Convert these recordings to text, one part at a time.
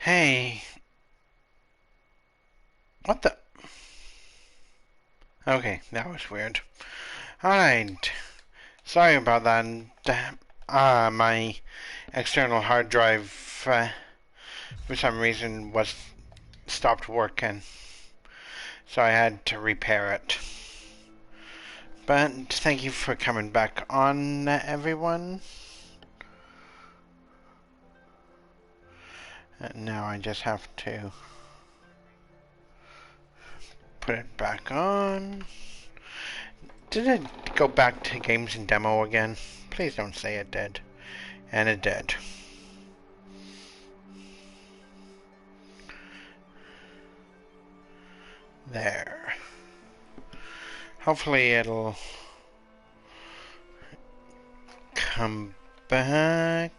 Hey, what the? Okay, that was weird. Alright, sorry about that. My external hard drive, for some reason, was stopped working, so I had to repair it. But thank you for coming back on, everyone. Now I just have to put it back on. Did it go back to games and demo again? Please don't say it did. And it did. There. Hopefully it'll come back.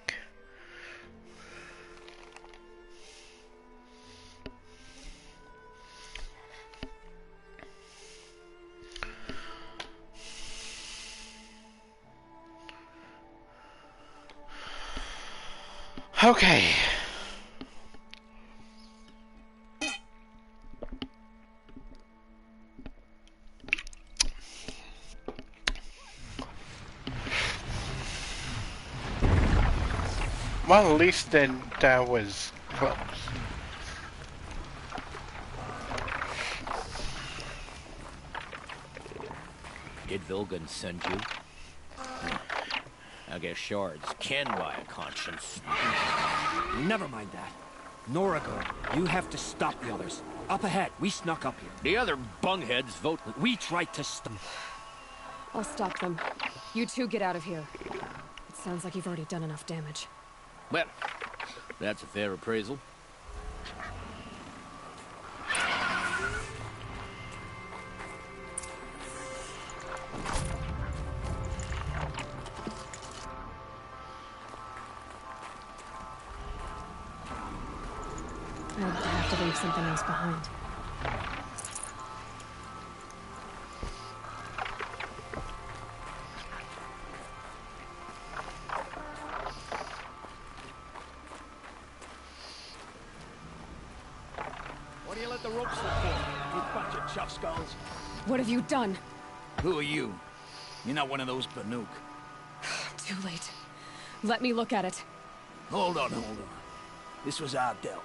Okay. Well, at least it was close. Did Vilgan send you? I guess shards can buy a conscience. Never mind that. Norago, you have to stop the others. Up ahead, we snuck up here. The other bungheads vote. We tried to stop. I'll stop them. You two get out of here. It sounds like you've already done enough damage. Well, that's a fair appraisal. I'd have to leave something else behind. What do you let the ropes slip for, you bunch of chuff skulls? What have you done? Who are you? You're not one of those Banuk. Too late. Let me look at it. Hold on. This was our delve.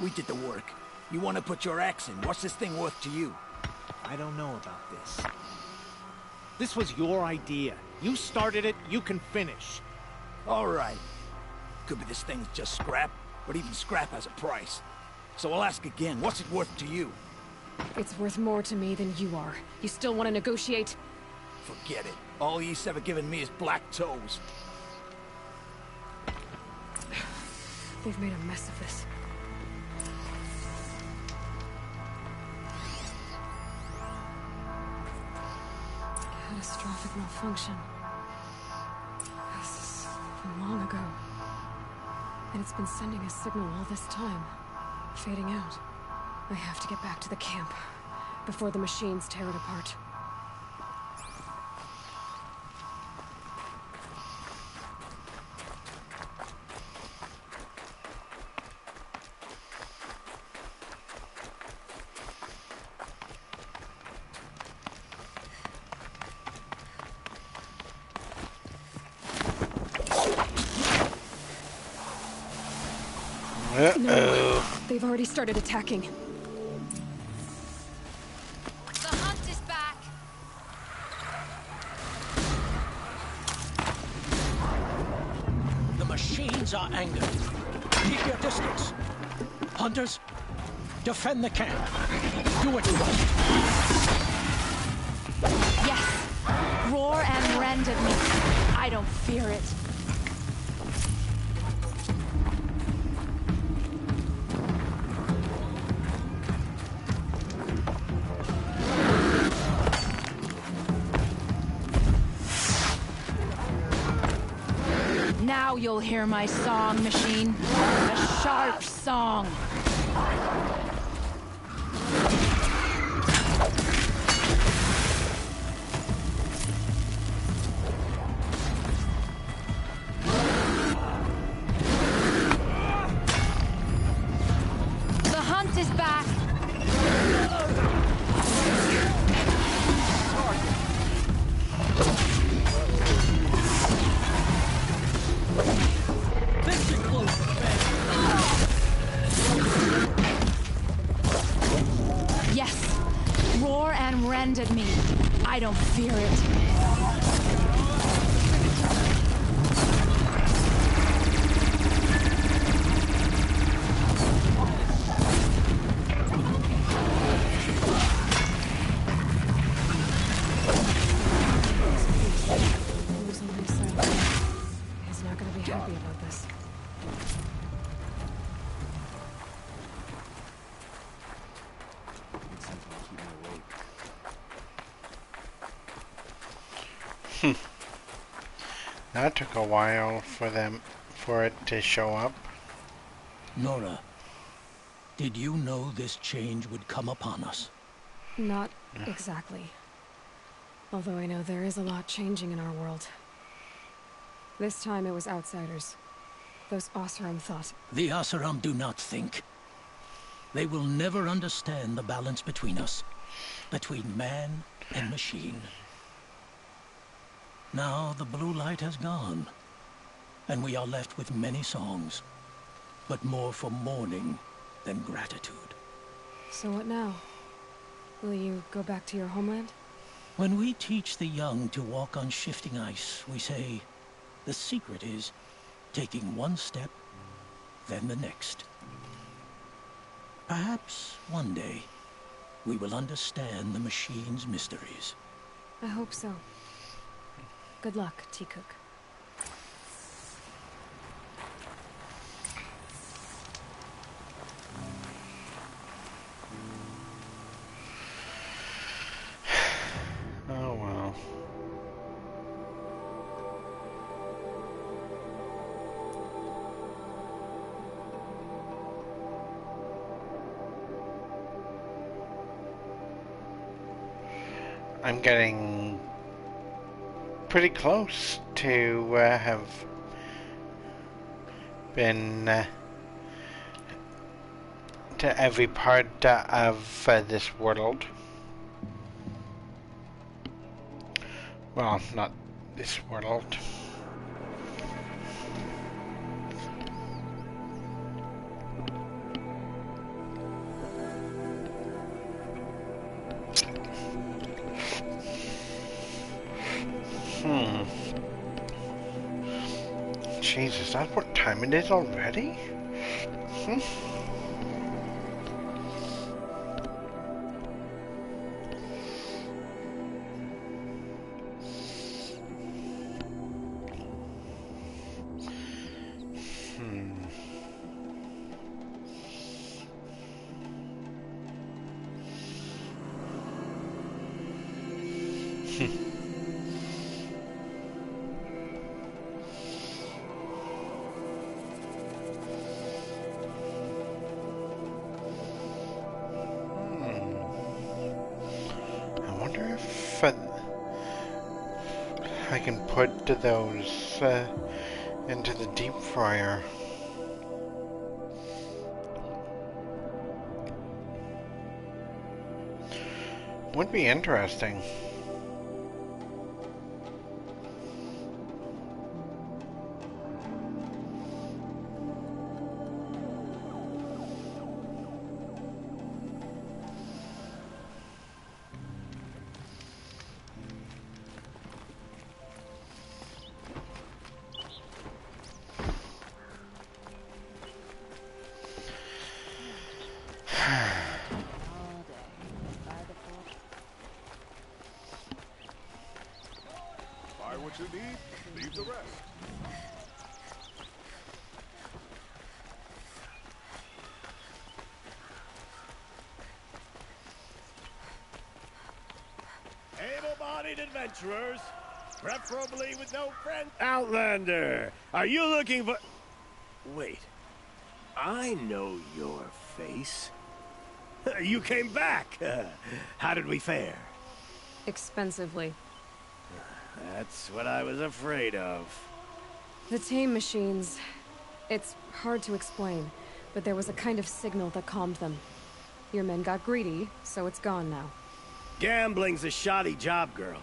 We did the work. You want to put your axe in? What's this thing worth to you? I don't know about this. This was your idea. You started it, you can finish. All right. Could be this thing's just scrap, but even scrap has a price. So I'll ask again, what's it worth to you? It's worth more to me than you are. You still want to negotiate? Forget it. All he's ever given me is black toes. They've made a mess of this. Catastrophic malfunction. This is from long ago. And it's been sending a signal all this time. Fading out. I have to get back to the camp before the machines tear it apart. No, they've already started attacking. The hunt is back. The machines are angered. Keep your distance. Hunters, defend the camp. Do what you must. Yes. Roar and rend at me. I don't fear it. Now you'll hear my song, machine. A sharp song. at me. I don't fear it. Who's on my side? He's not gonna be happy about this. That took a while for it to show up. Nora, did you know this change would come upon us? Not exactly. Although I know there is a lot changing in our world. This time it was outsiders. Those Oseram thought. The Oseram do not think. They will never understand the balance between us, between man and machine. Now the blue light has gone, and we are left with many songs, but more for mourning than gratitude. So what now? Will you go back to your homeland? When we teach the young to walk on shifting ice, we say, the secret is taking one step, then the next. Perhaps one day, we will understand the machine's mysteries. I hope so. Good luck, T-Cook. Oh well. I'm getting pretty close to have been to every part of this world. Well, not this world. Jeez, is that what time it is already? I can put those into the deep fryer. Would be interesting. Buy what you need, leave the rest. Able-bodied adventurers, preferably with no friends. Outlander, are you looking for... Wait, I know your face. You came back. How did we fare? Expensively. That's what I was afraid of. The tame machines. It's hard to explain, but there was a kind of signal that calmed them. Your men got greedy, so it's gone now. Gambling's a shoddy job, girl.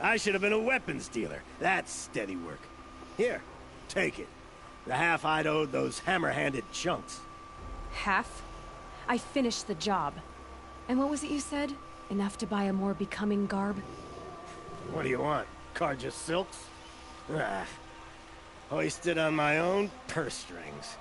I should have been a weapons dealer. That's steady work. Here, take it. The half I'd owed those hammer-handed chunks. Half? I finished the job. And what was it you said? Enough to buy a more becoming garb? What do you want? Carja silks? Ah, hoisted on my own purse strings.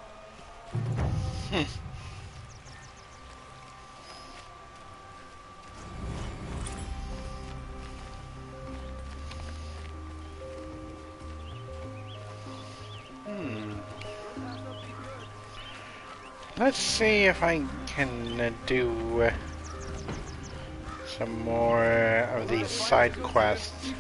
Let's see if I can do some more of these side quests.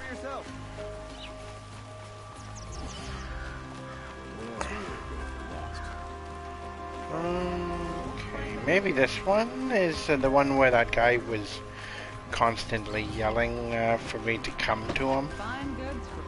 Okay, maybe this one is the one where that guy was constantly yelling for me to come to him. Fine goods for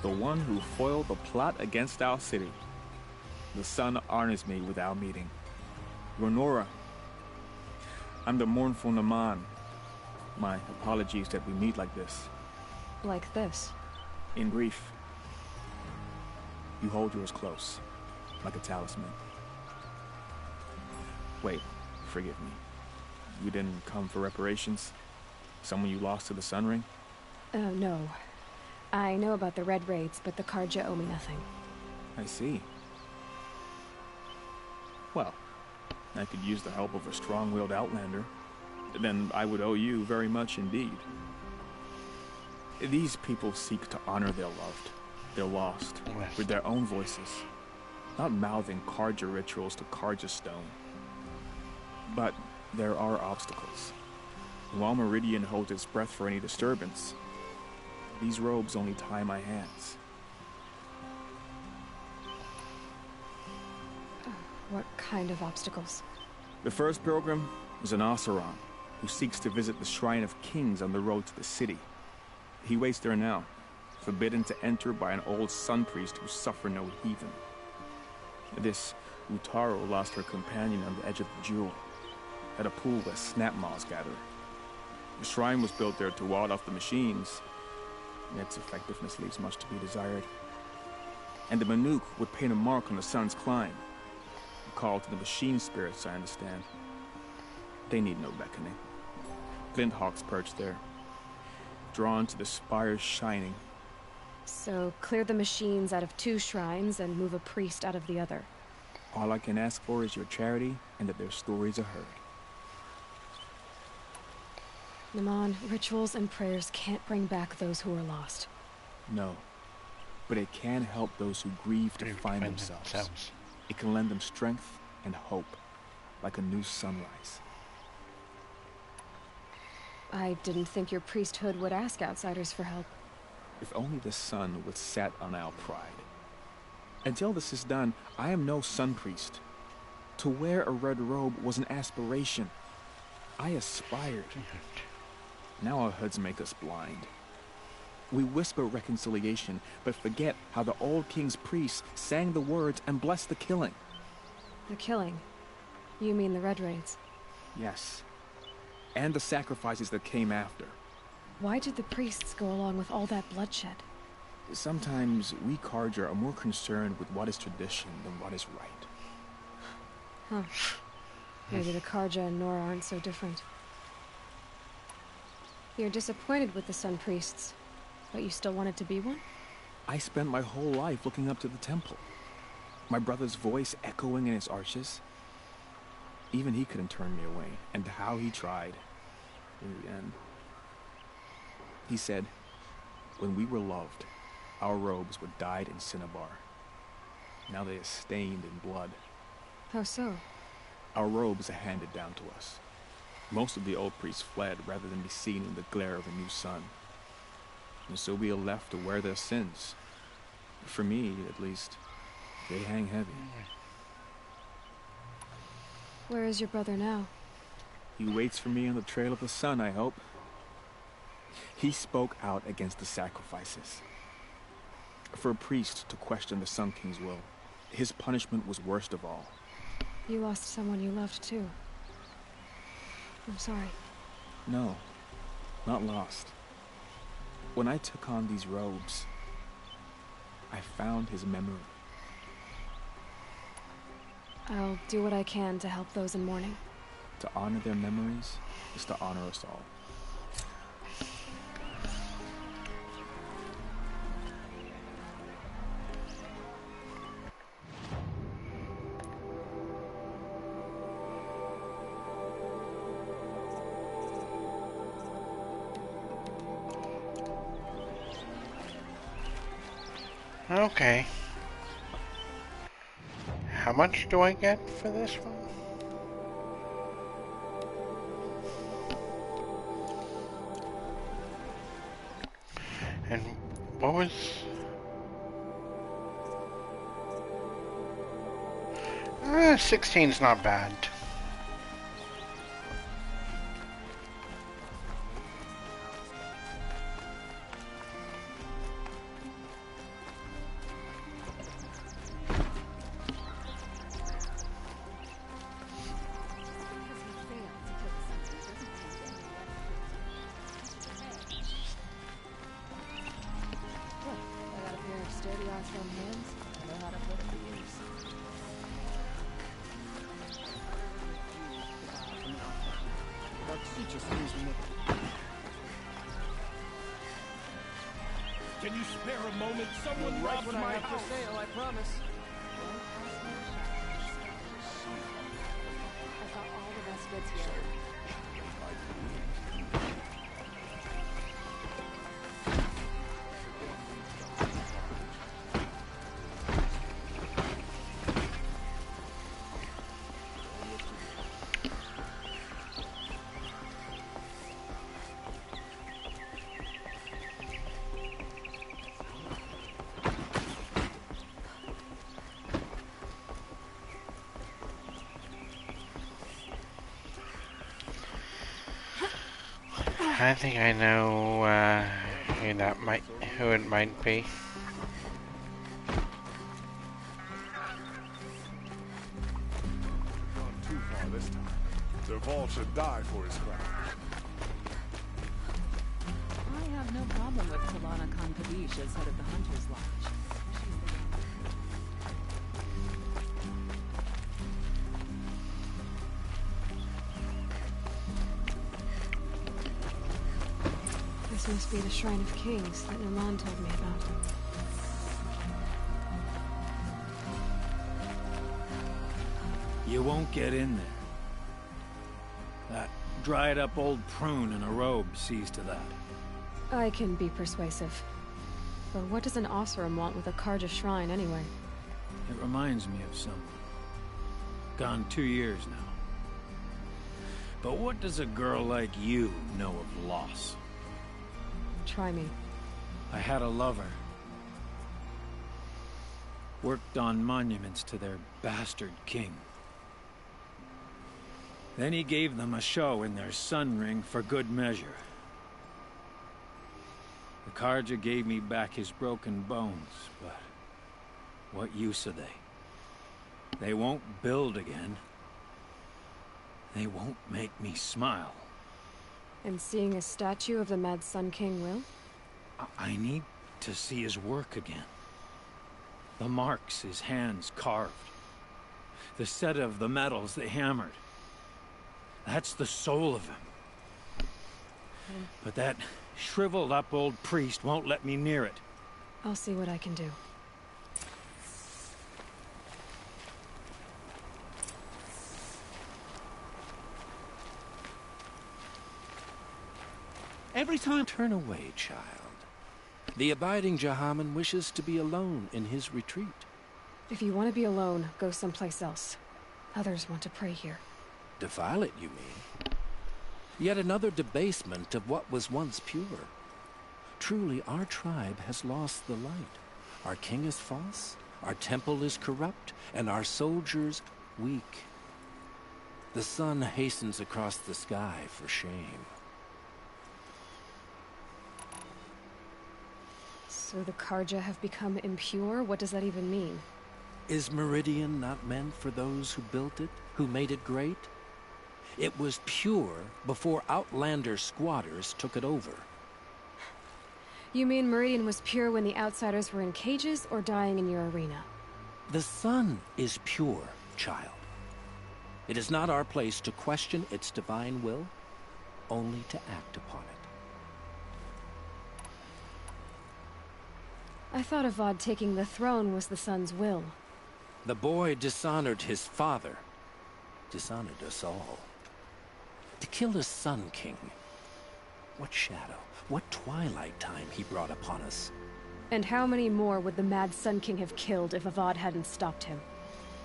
The one who foiled the plot against our city. The sun honors me with our meeting. Renora, I'm the mournful Naman. My apologies that we meet like this. Like this? In brief, you hold yours close, like a talisman. Wait, forgive me. You didn't come for reparations? Someone you lost to the Sun Ring? No. I know about the Red Raids, but the Carja owe me nothing. I see. Well, I could use the help of a strong-willed outlander. Then I would owe you very much indeed. These people seek to honor their loved, their lost, with their own voices, not mouthing Carja rituals to Carja stone. But there are obstacles. While Meridian holds its breath for any disturbance, these robes only tie my hands. What kind of obstacles? The first pilgrim is an Oseram who seeks to visit the Shrine of Kings on the road to the city. He waits there now, forbidden to enter by an old sun priest who suffer no heathen. This Utaro lost her companion on the edge of the jewel, at a pool where snap moths gather. The shrine was built there to ward off the machines, and its effectiveness leaves much to be desired. And the Manuk would paint a mark on the sun's climb, a call to the machine spirits, I understand. They need no beckoning. Flint hawks perch there, drawn to the spire's shining. So, clear the machines out of 2 shrines and move a priest out of the other. All I can ask for is your charity and that their stories are heard. Naman, rituals and prayers can't bring back those who are lost. No, but it can help those who grieve to find themselves. It can lend them strength and hope, like a new sunrise. I didn't think your priesthood would ask outsiders for help. If only the sun would set on our pride. Until this is done, I am no sun priest. To wear a red robe was an aspiration. I aspired. Now our hoods make us blind. We whisper reconciliation, but forget how the old king's priests sang the words and blessed the killing. The killing? You mean the Red Raids? Yes. And the sacrifices that came after. Why did the priests go along with all that bloodshed? Sometimes we Carja are more concerned with what is tradition than what is right. Huh. Maybe the Carja and Nora aren't so different. You're disappointed with the Sun Priests, but you still wanted to be one? I spent my whole life looking up to the temple. My brother's voice echoing in its arches. Even he couldn't turn me away, and how he tried. In the end. He said, when we were loved, our robes were dyed in cinnabar. Now they are stained in blood. How so? Our robes are handed down to us. Most of the old priests fled rather than be seen in the glare of a new sun. And so we are left to wear their sins. For me, at least, they hang heavy. Where is your brother now? He waits for me on the trail of the sun, I hope. He spoke out against the sacrifices. For a priest to question the Sun King's will, his punishment was worst of all. You lost someone you loved too. I'm sorry. No, not lost. When I took on these robes, I found his memory. I'll do what I can to help those in mourning. To honor their memories is to honor us all. Okay. How much do I get for this one? And what was... 16's not bad. Can you spare a moment? Someone robbed my house. I promise. I've got all the best goods here. I think I know who it might be. Gone too far this time. Dervahl should die for his crime. I have no problem with Talana Khan Kabish as head of the Hunter's Lodge. This must be the Shrine of Kings that Naman told me about. You won't get in there. That dried-up old prune in a robe sees to that. I can be persuasive. But what does an Oseram want with a Karja shrine, anyway? It reminds me of someone. Gone 2 years now. But what does a girl like you know of loss? Try me. I had a lover. Worked on monuments to their bastard king. Then he gave them a show in their sun ring for good measure. The Karja gave me back his broken bones, but what use are they? They won't build again. They won't make me smile. And seeing a statue of the Mad Sun King will? I need to see his work again. The marks his hands carved. The set of the metals they hammered. That's the soul of him. But that shriveled up old priest won't let me near it. I'll see what I can do. Every time... Turn away, child. The abiding Jahaman wishes to be alone in his retreat. If you want to be alone, go someplace else. Others want to pray here. Defile it, you mean? Yet another debasement of what was once pure. Truly, our tribe has lost the light. Our king is false, our temple is corrupt, and our soldiers weak. The sun hastens across the sky for shame. So the Karja have become impure? What does that even mean? Is Meridian not meant for those who built it, who made it great? It was pure before Outlander squatters took it over. You mean Meridian was pure when the outsiders were in cages or dying in your arena? The sun is pure, child. It is not our place to question its divine will, only to act upon it. I thought Avad taking the throne was the sun's will. The boy dishonored his father, dishonored us all. To kill a sun king, what shadow, what twilight time he brought upon us. And how many more would the mad Sun King have killed if Avad hadn't stopped him?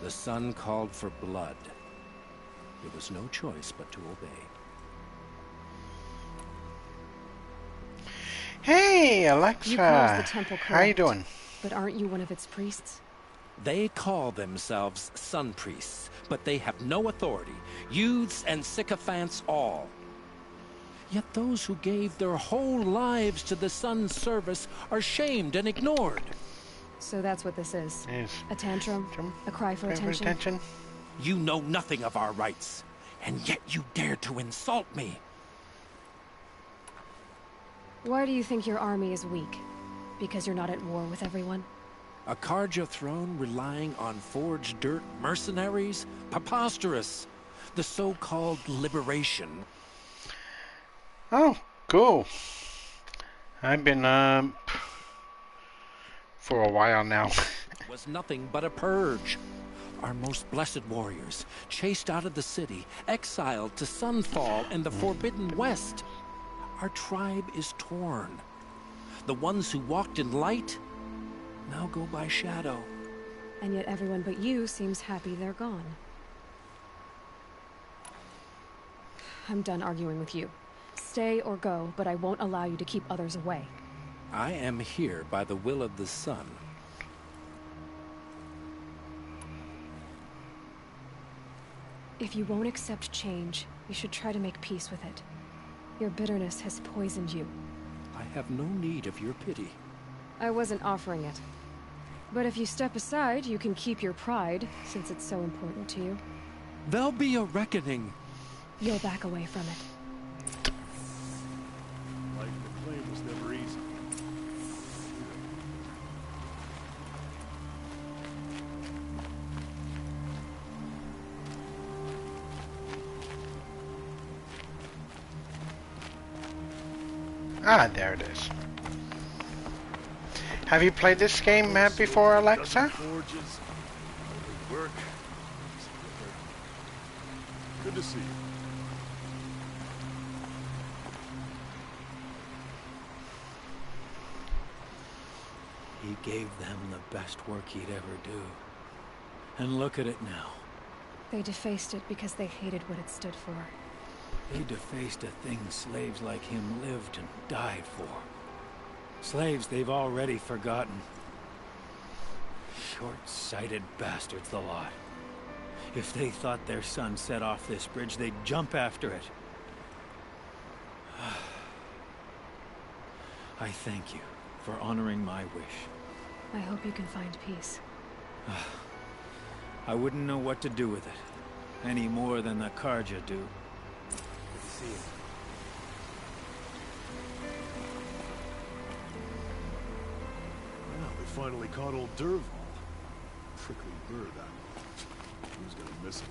The sun called for blood. There was no choice but to obey. Hey, Alexa. You closed the temple, correct? How you doing? But aren't you one of its priests? They call themselves sun priests, but they have no authority. Youths and sycophants all. Yet those who gave their whole lives to the sun's service are shamed and ignored. So that's what this is. Yes. A tantrum? A cry for attention? You know nothing of our rights, and yet you dare to insult me. Why do you think your army is weak? Because you're not at war with everyone? A Karja throne relying on forged dirt mercenaries? Preposterous. The so-called liberation. Oh, cool. I've been, for a while now. Was nothing but a purge. Our most blessed warriors, chased out of the city, exiled to Sunfall and the Forbidden West. Our tribe is torn. The ones who walked in light now go by shadow. And yet everyone but you seems happy they're gone. I'm done arguing with you. Stay or go, but I won't allow you to keep others away. I am here by the will of the sun. If you won't accept change, you should try to make peace with it. Your bitterness has poisoned you. I have no need of your pity. I wasn't offering it. But if you step aside, you can keep your pride, since it's so important to you. There'll be a reckoning. You'll back away from it. Life in the claim was never easy. Ah, there it is. Have you played this game before, Alexa? Forges, work. Good to see you. He gave them the best work he'd ever do. And look at it now. They defaced it because they hated what it stood for. They defaced a thing slaves like him lived and died for. Slaves they've already forgotten. Short-sighted bastards, the lot. If they thought their son set off this bridge, they'd jump after it. I thank you for honoring my wish. I hope you can find peace. I wouldn't know what to do with it, any more than the Karja do. Good to see you. Well, we finally caught old Derval. Prickly bird, who's gonna miss him?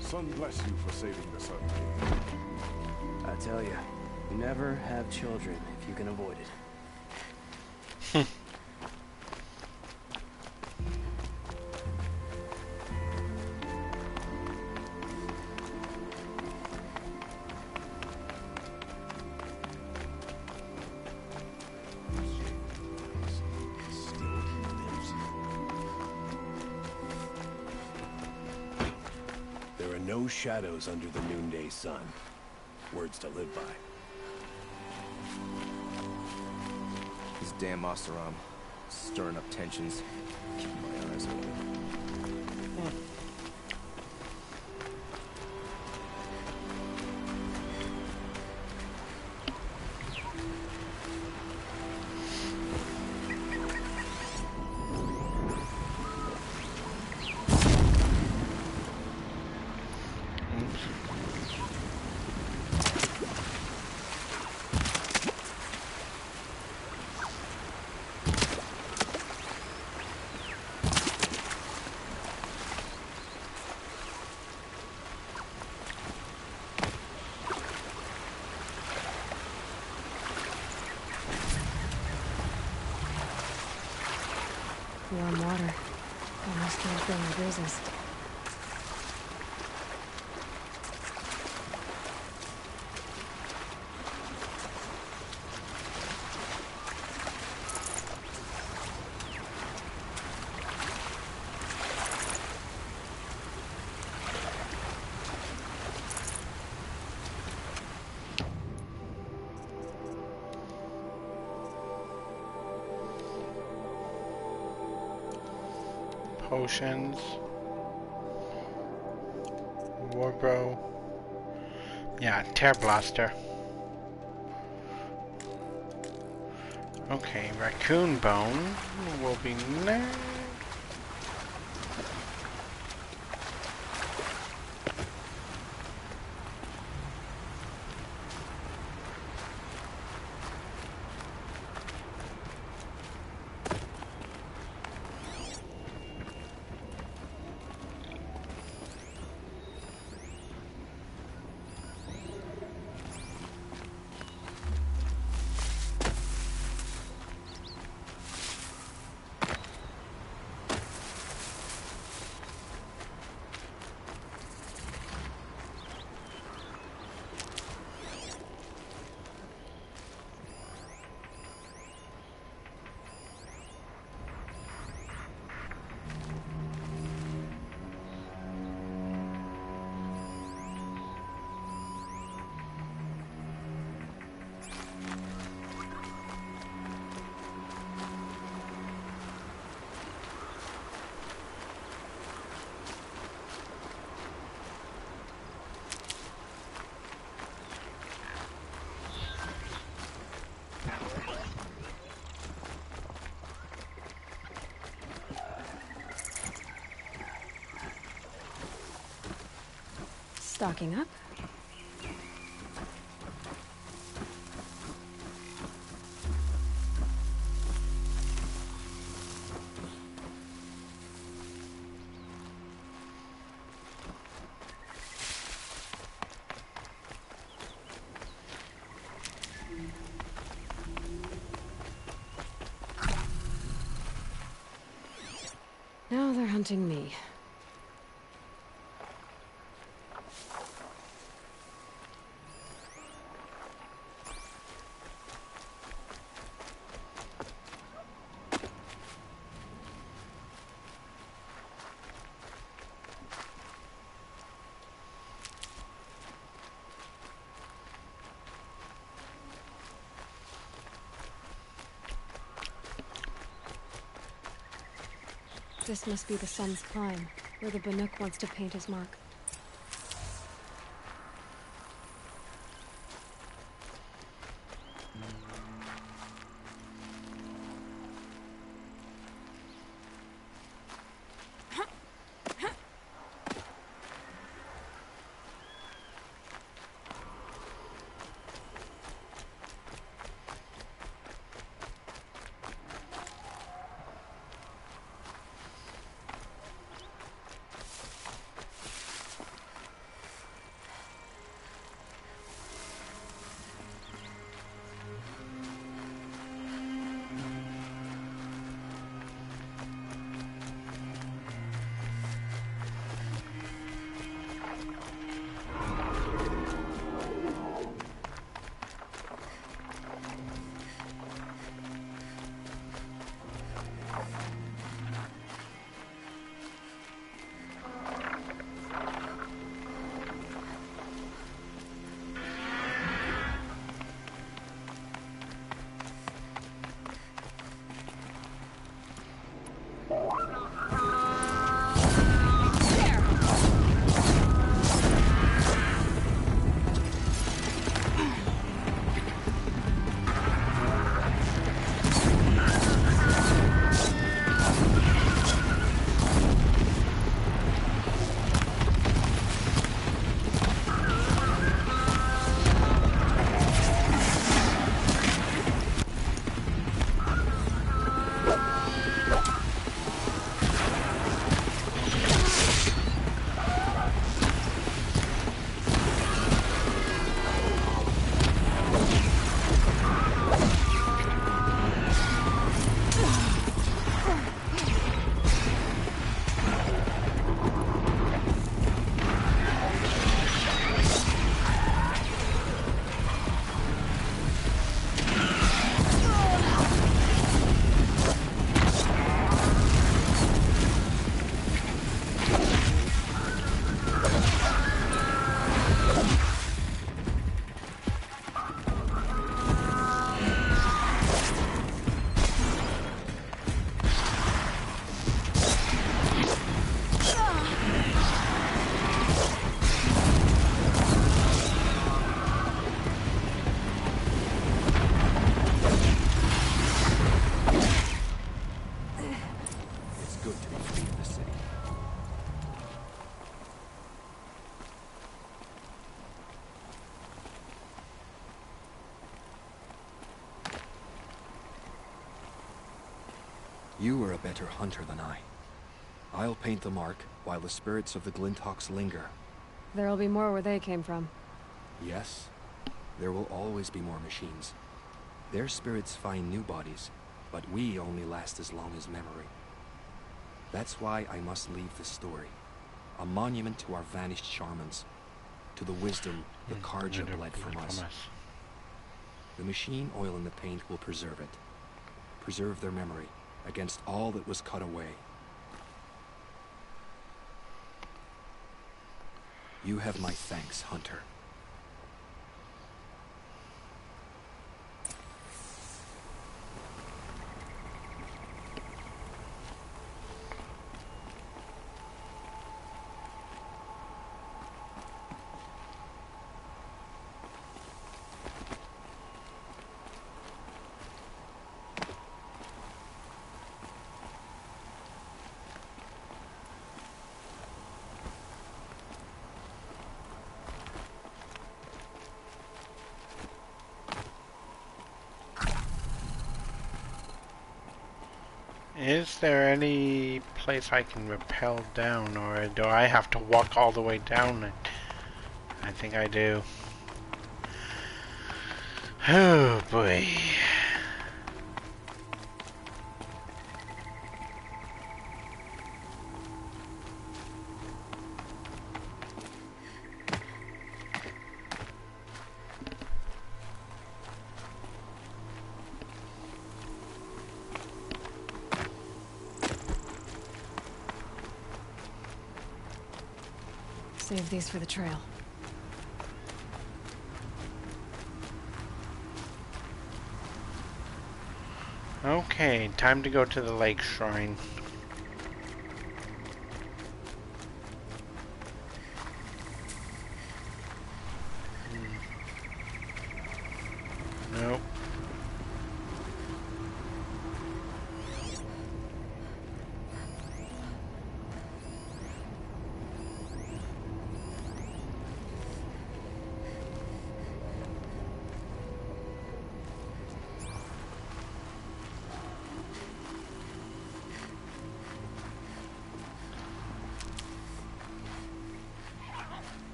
Sun bless you for saving the Sun King. I tell you, never have children if you can avoid it. no shadows under the noonday sun. Words to live by. This damn Oseram, stirring up tensions, keeping my eyes open. Warm water. Almost can't feel my bruises. Potions. Warbrow. Yeah, Tear Blaster. Okay, Raccoon Bone will be next. Stocking up. Now they're hunting me. This must be the sun's climb, where the Banuk wants to paint his mark. good to be free of the city. You are a better hunter than I. I'll paint the mark while the spirits of the Glinthawks linger. There'll be more where they came from. Yes, there will always be more machines. Their spirits find new bodies, but we only last as long as memory. That's why I must leave this story. A monument to our vanished shamans, to the wisdom the Karja bled from us. The machine oil in the paint will preserve it. Preserve their memory against all that was cut away. You have my thanks, Hunter. Is there any place I can rappel down, or do I have to walk all the way down? I think I do. Oh boy. Save these for the trail. Okay, time to go to the lake shrine. Nope.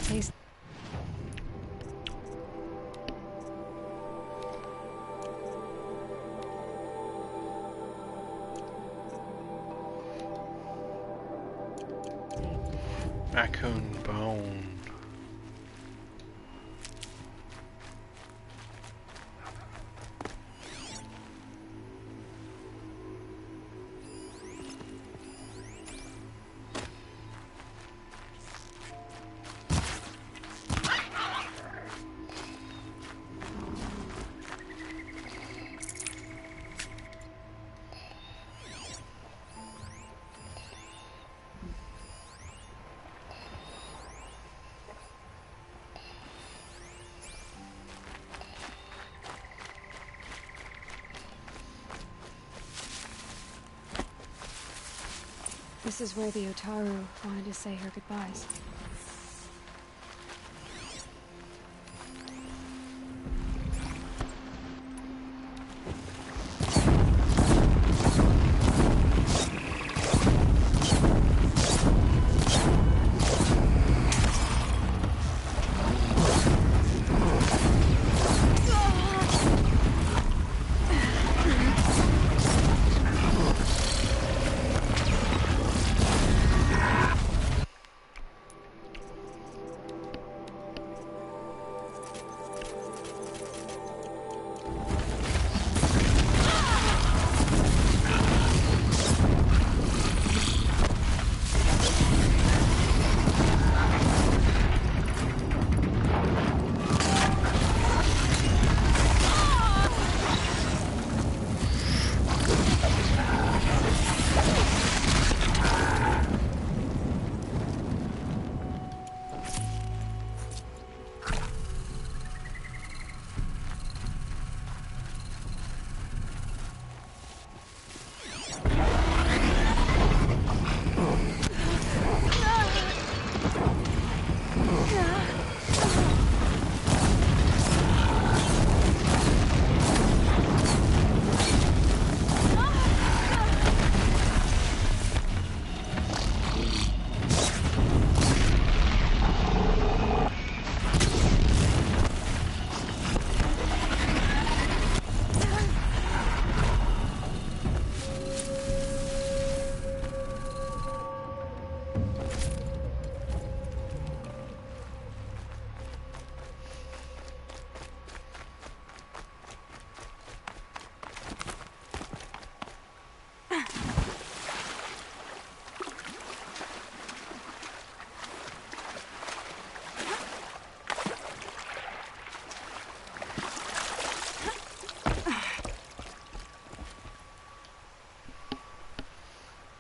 Taste. Raccoon bone. This is where the Otaru wanted to say her goodbyes.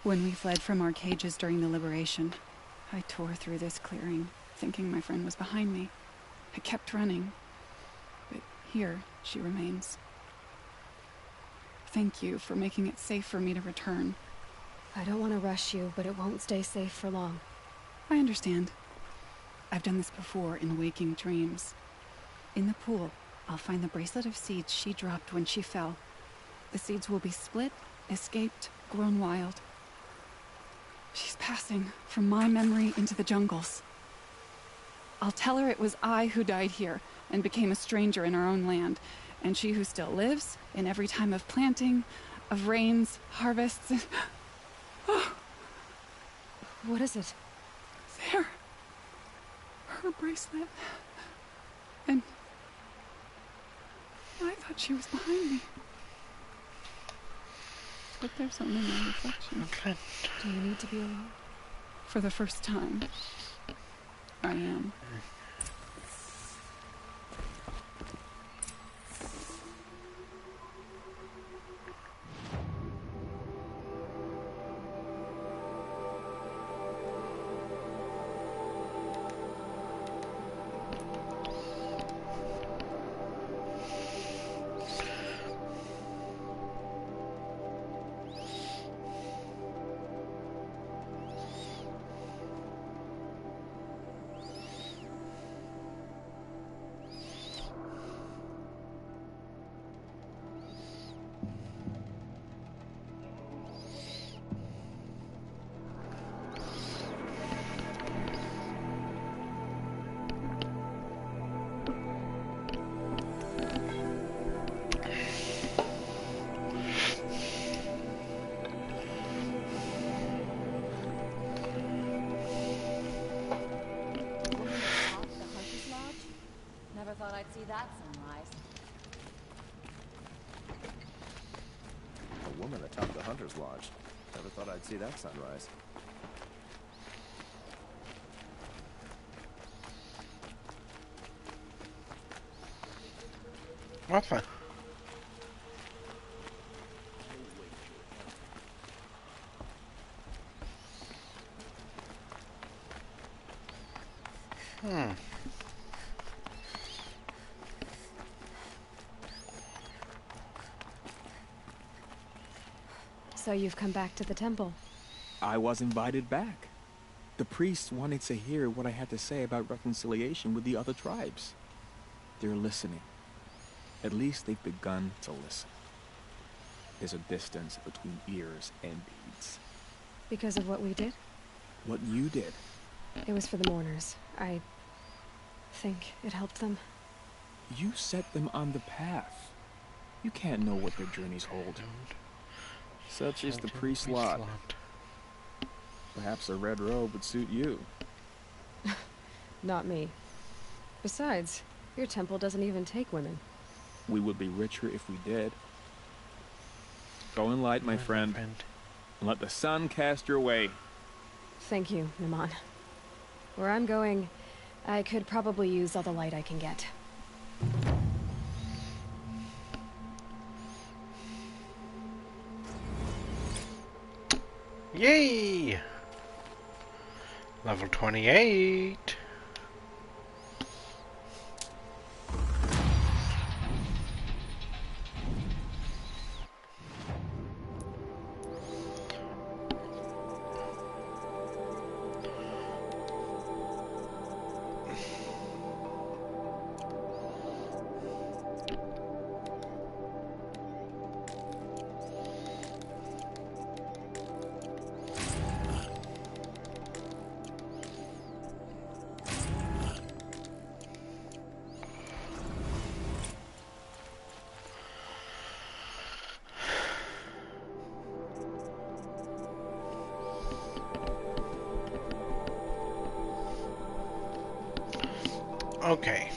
When we fled from our cages during the liberation, I tore through this clearing, thinking my friend was behind me. I kept running, but here she remains. Thank you for making it safe for me to return. I don't want to rush you, but it won't stay safe for long. I understand. I've done this before in waking dreams. In the pool, I'll find the bracelet of seeds she dropped when she fell. The seeds will be split, escaped, grown wild. She's passing from my memory into the jungles. I'll tell her it was I who died here and became a stranger in our own land, and she who still lives in every time of planting, of rains, harvests, and... Oh. What is it? There. Her bracelet. And... I thought she was behind me. But there's only my reflection. Okay. Do you need to be alone? For the first time, I am. Never thought I'd see that sunrise. A woman atop the Hunter's Lodge. Never thought I'd see that sunrise. What's that? So you've come back to the temple. I was invited back. The priests wanted to hear what I had to say about reconciliation with the other tribes. They're listening. At least they've begun to listen. There's a distance between ears and deeds. Because of what we did? What you did. It was for the mourners. I think it helped them. You set them on the path. You can't know what their journeys hold. Such is the priest's lot. Perhaps a red robe would suit you. Not me. Besides, your temple doesn't even take women. We would be richer if we did. Go in light, my friend, and let the sun cast your way. Thank you, Naman. Where I'm going, I could probably use all the light I can get. Yay! Level 28. Okay.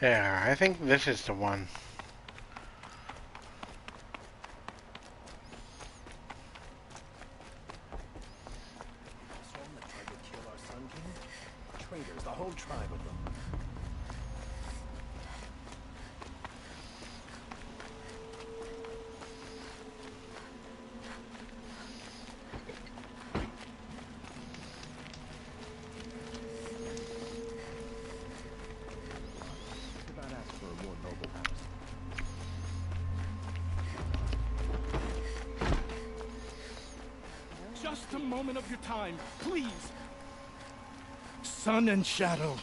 Yeah, I think this is the one. moment of your time, please. Sun and Shadow,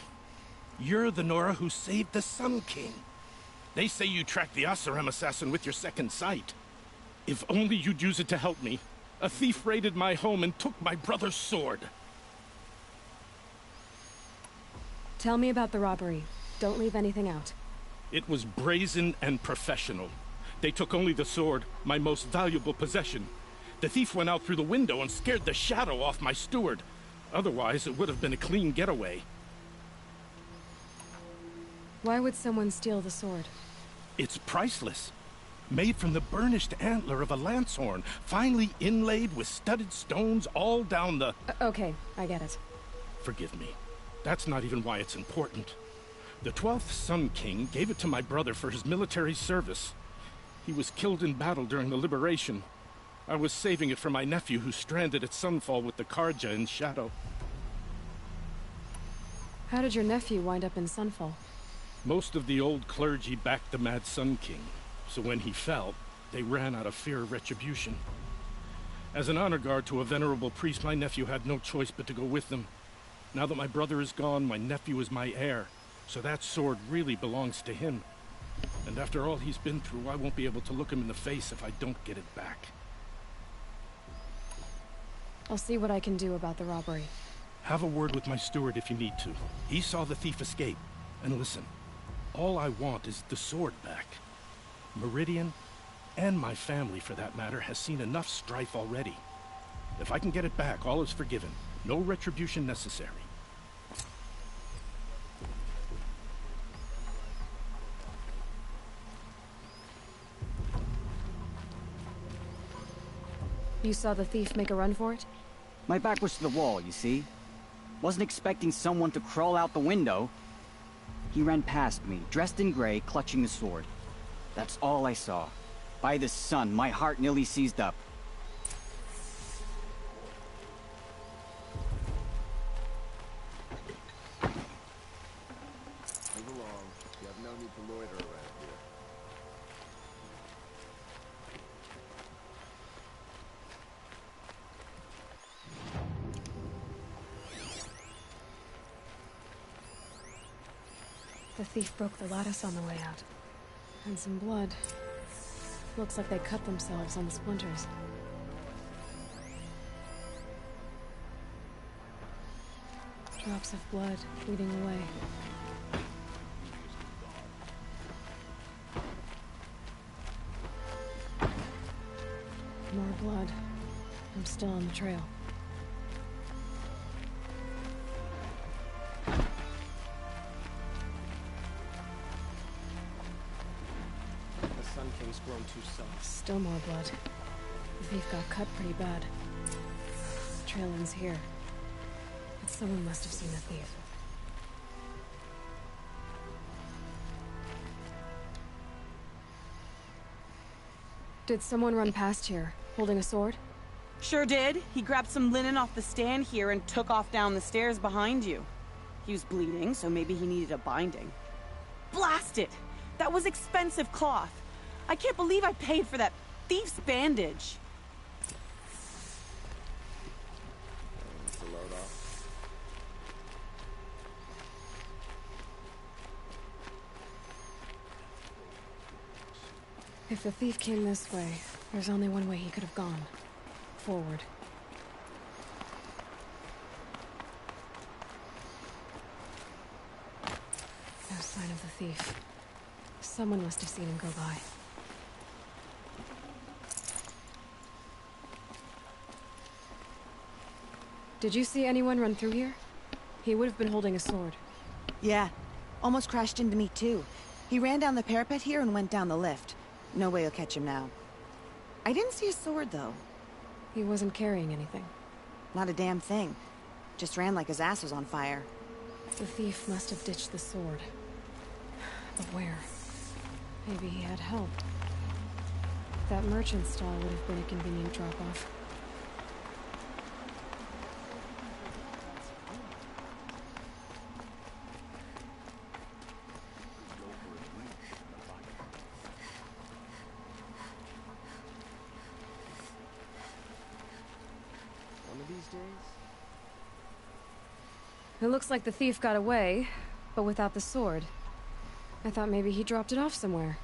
you're the Nora who saved the Sun King. They say you tracked the Asaram assassin with your second sight. If only you'd use it to help me. A thief raided my home and took my brother's sword. Tell me about the robbery. Don't leave anything out. It was brazen and professional. They took only the sword, my most valuable possession. The thief went out through the window and scared the shadow off my steward. Otherwise, it would have been a clean getaway. Why would someone steal the sword? It's priceless. Made from the burnished antler of a lancehorn, finely inlaid with studded stones all down the... Okay, I get it. Forgive me. That's not even why it's important. The 12th Sun King gave it to my brother for his military service. He was killed in battle during the liberation. I was saving it for my nephew who's stranded at Sunfall with the Karja in Shadow. How did your nephew wind up in Sunfall? Most of the old clergy backed the Mad Sun King, so when he fell, they ran out of fear of retribution. As an honor guard to a venerable priest, my nephew had no choice but to go with them. Now that my brother is gone, my nephew is my heir, so that sword really belongs to him. And after all he's been through, I won't be able to look him in the face if I don't get it back. I'll see what I can do about the robbery. Have a word with my steward if you need to. He saw the thief escape. And listen, all I want is the sword back. Meridian, and my family for that matter, has seen enough strife already. If I can get it back, all is forgiven. No retribution necessary. You saw the thief make a run for it? My back was to the wall, you see? Wasn't expecting someone to crawl out the window. He ran past me, dressed in gray, clutching the sword. That's all I saw. By the sun, my heart nearly seized up. Move along. You have no need to loiter around here. The thief broke the lattice on the way out. And some blood. Looks like they cut themselves on the splinters. Drops of blood bleeding away. More blood. I'm still on the trail. The Sun King's grown too soft. Still more blood. The thief got cut pretty bad. The trail ends here. But someone must have seen the thief. Did someone run past here, holding a sword? Sure did. He grabbed some linen off the stand here and took off down the stairs behind you. He was bleeding, so maybe he needed a binding. Blast it! That was expensive cloth. I can't believe I paid for that thief's bandage. That's the load off. If the thief came this way, there's only one way he could have gone. Forward. No sign of the thief. Someone must have seen him go by. Did you see anyone run through here? He would have been holding a sword. Yeah. Almost crashed into me, too. He ran down the parapet here and went down the lift. No way you'll catch him now. I didn't see a sword, though. He wasn't carrying anything. Not a damn thing. Just ran like his ass was on fire. The thief must have ditched the sword. But where? Maybe he had help. That merchant stall would have been a convenient drop-off. One of these It looks like the thief got away, but without the sword. I thought maybe he dropped it off somewhere.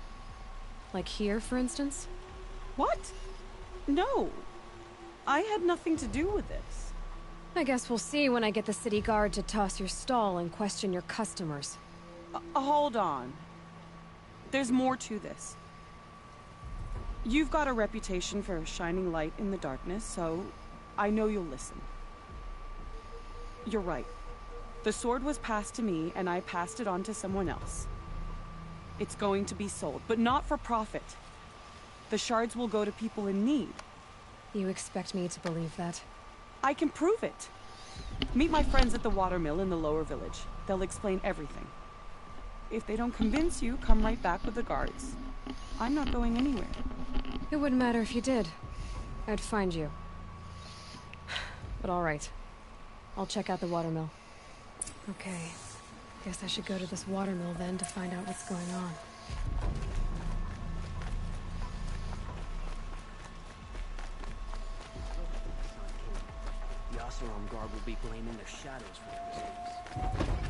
Like here, for instance? What? No. I had nothing to do with this. I guess we'll see when I get the city guard to toss your stall and question your customers. Hold on. There's more to this. You've got a reputation for shining light in the darkness, so I know you'll listen. You're right. The sword was passed to me, and I passed it on to someone else. It's going to be sold, but not for profit. The shards will go to people in need. You expect me to believe that? I can prove it. Meet my friends at the watermill in the lower village. They'll explain everything. If they don't convince you, come right back with the guards. I'm not going anywhere. It wouldn't matter if you did. I'd find you. But all right. I'll check out the watermill. Okay. Guess I should go to this watermill then to find out what's going on. The Oseram guard will be blaming their shadows for their mistakes.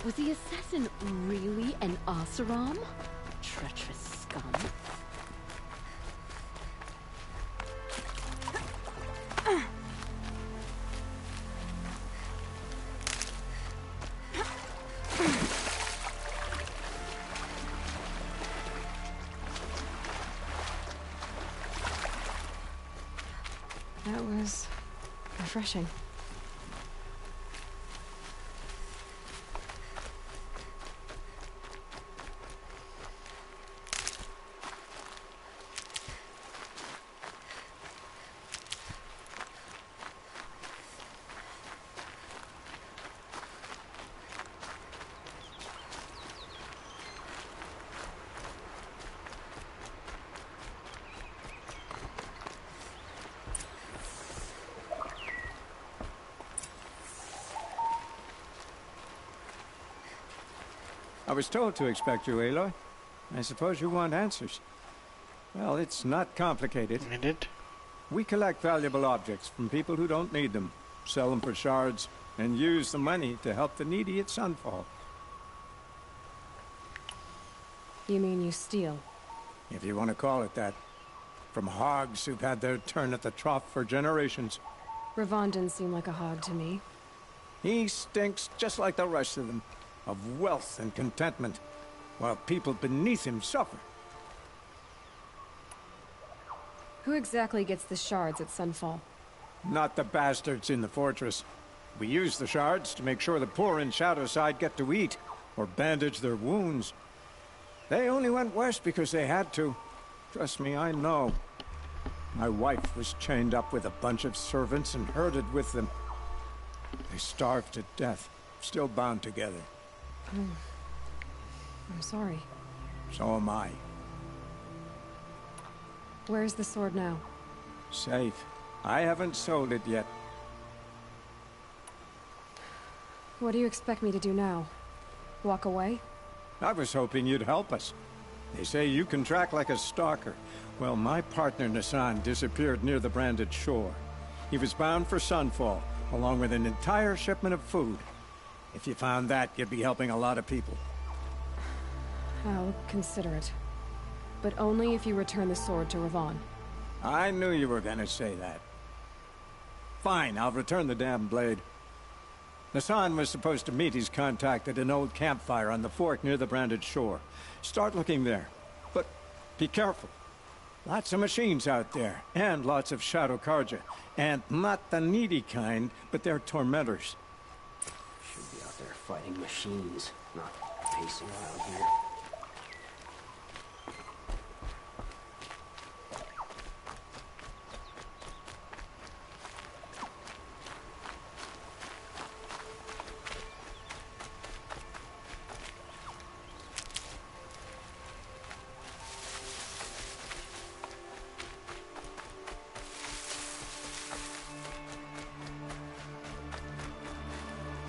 Was the assassin really an Oseram? Treacherous scum. That was refreshing. I was told to expect you, Aloy. I suppose you want answers. Well, it's not complicated. We collect valuable objects from people who don't need them, sell them for shards, and use the money to help the needy at Sunfall. You mean you steal? If you want to call it that. From hogs who've had their turn at the trough for generations. Ravon didn't seem like a hog to me. He stinks just like the rest of them. Of wealth and contentment, while people beneath him suffer. Who exactly gets the shards at Sunfall? Not the bastards in the fortress. We use the shards to make sure the poor in Shadowside get to eat, or bandage their wounds. They only went west because they had to. Trust me, I know. My wife was chained up with a bunch of servants and herded with them. They starved to death, still bound together. Oh. I'm sorry. So am I. Where's the sword now? Safe. I haven't sold it yet. What do you expect me to do now? Walk away? I was hoping you'd help us. They say you can track like a stalker. Well, my partner Nassan disappeared near the branded shore. He was bound for Sunfall, along with an entire shipment of food. If you found that, you'd be helping a lot of people. I'll consider it. But only if you return the sword to Ravon. I knew you were gonna say that. Fine, I'll return the damn blade. Nassan was supposed to meet his contact at an old campfire on the fork near the branded shore. Start looking there. But be careful. Lots of machines out there, and lots of Shadow Karja. And not the needy kind, but they're tormentors. Should be out there fighting machines, not pacing around here.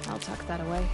I'll tuck that away.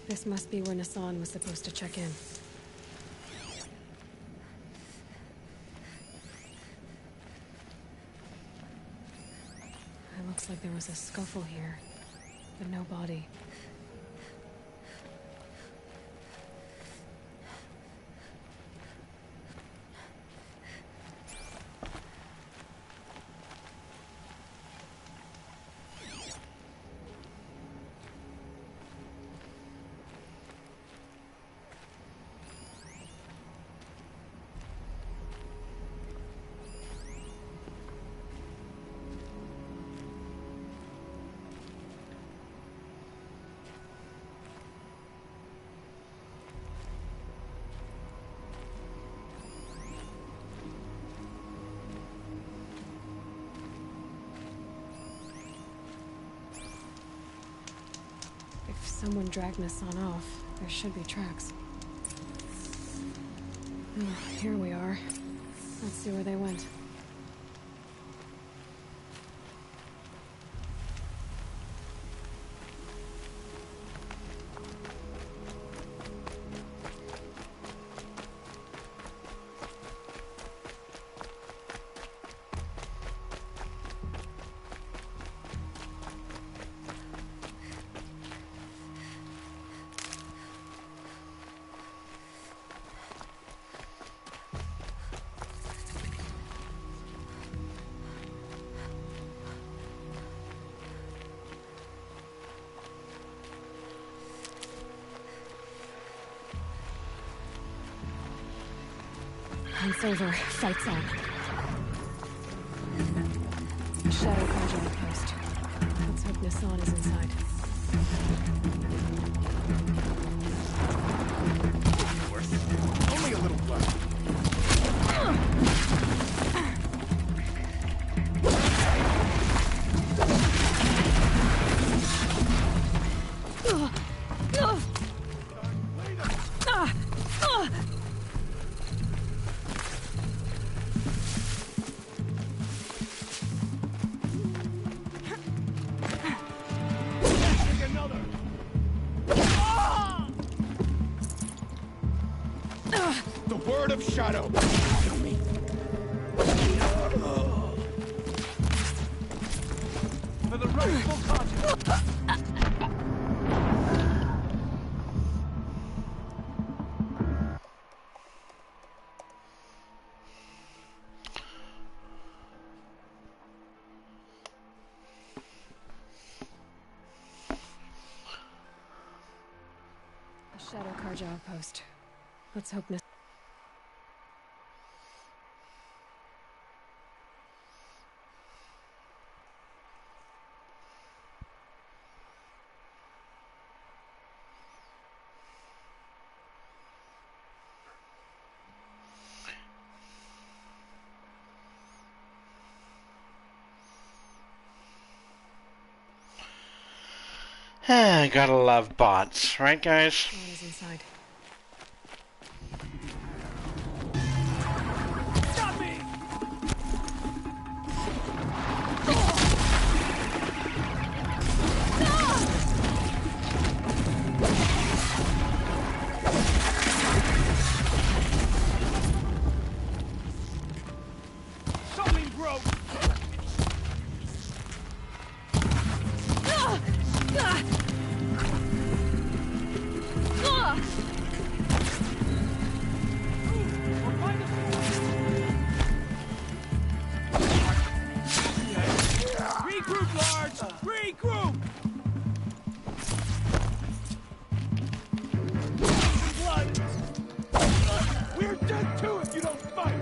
This must be where Nassan was supposed to check in. It looks like there was a scuffle here, but no body. If someone dragged Nassan off, there should be tracks. Oh, here we are. Let's see where they went. Hunt's over. Fight's on. Shadow Conjuring Post. Let's hope Nassan is inside. Only a little blood. The word of Shadow. For the rightful conscience. A Shadow Carja outpost. Let's hope Nassan. Gotta love bots, right guys? Nassan is inside. Stop me! Something broke! Regroup, Large! Regroup! Blood! We're dead too if you don't fight!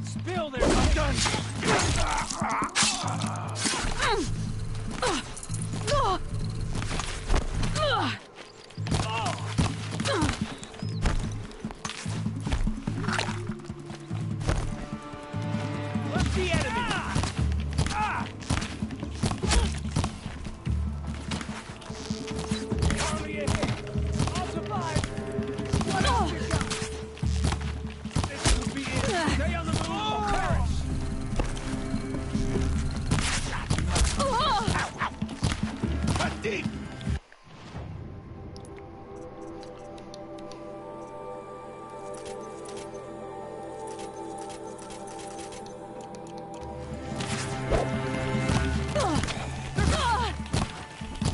Spill there, I'm done! Let's the enemy! Army ahead! I'll survive! What else you got? This will be it! Stay on the move! Courage! Cut deep!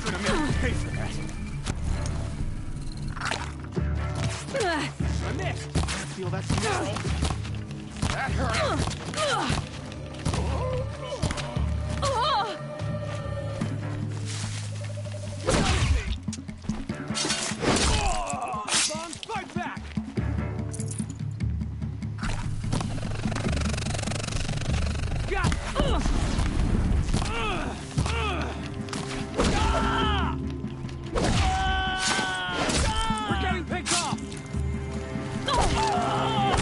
Gonna make you pay for that. I missed. I feel that smell. That hurt. Bonds, fight back. Got. We're getting picked off.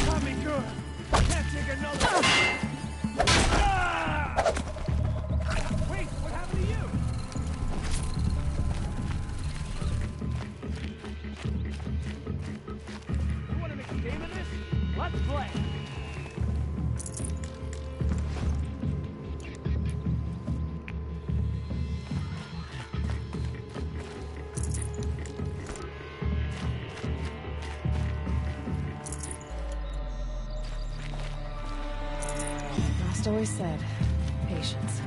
Coming good. Can't take another. Let's play. Last always said, patience.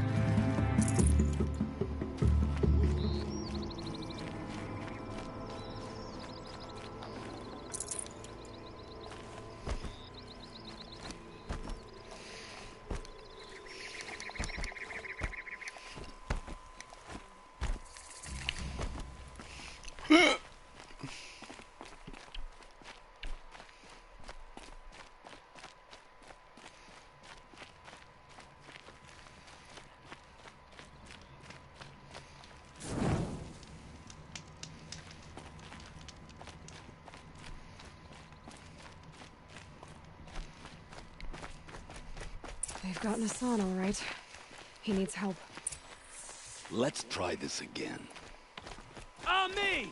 They've gotten Hassan, all right. He needs help. Let's try this again. On me!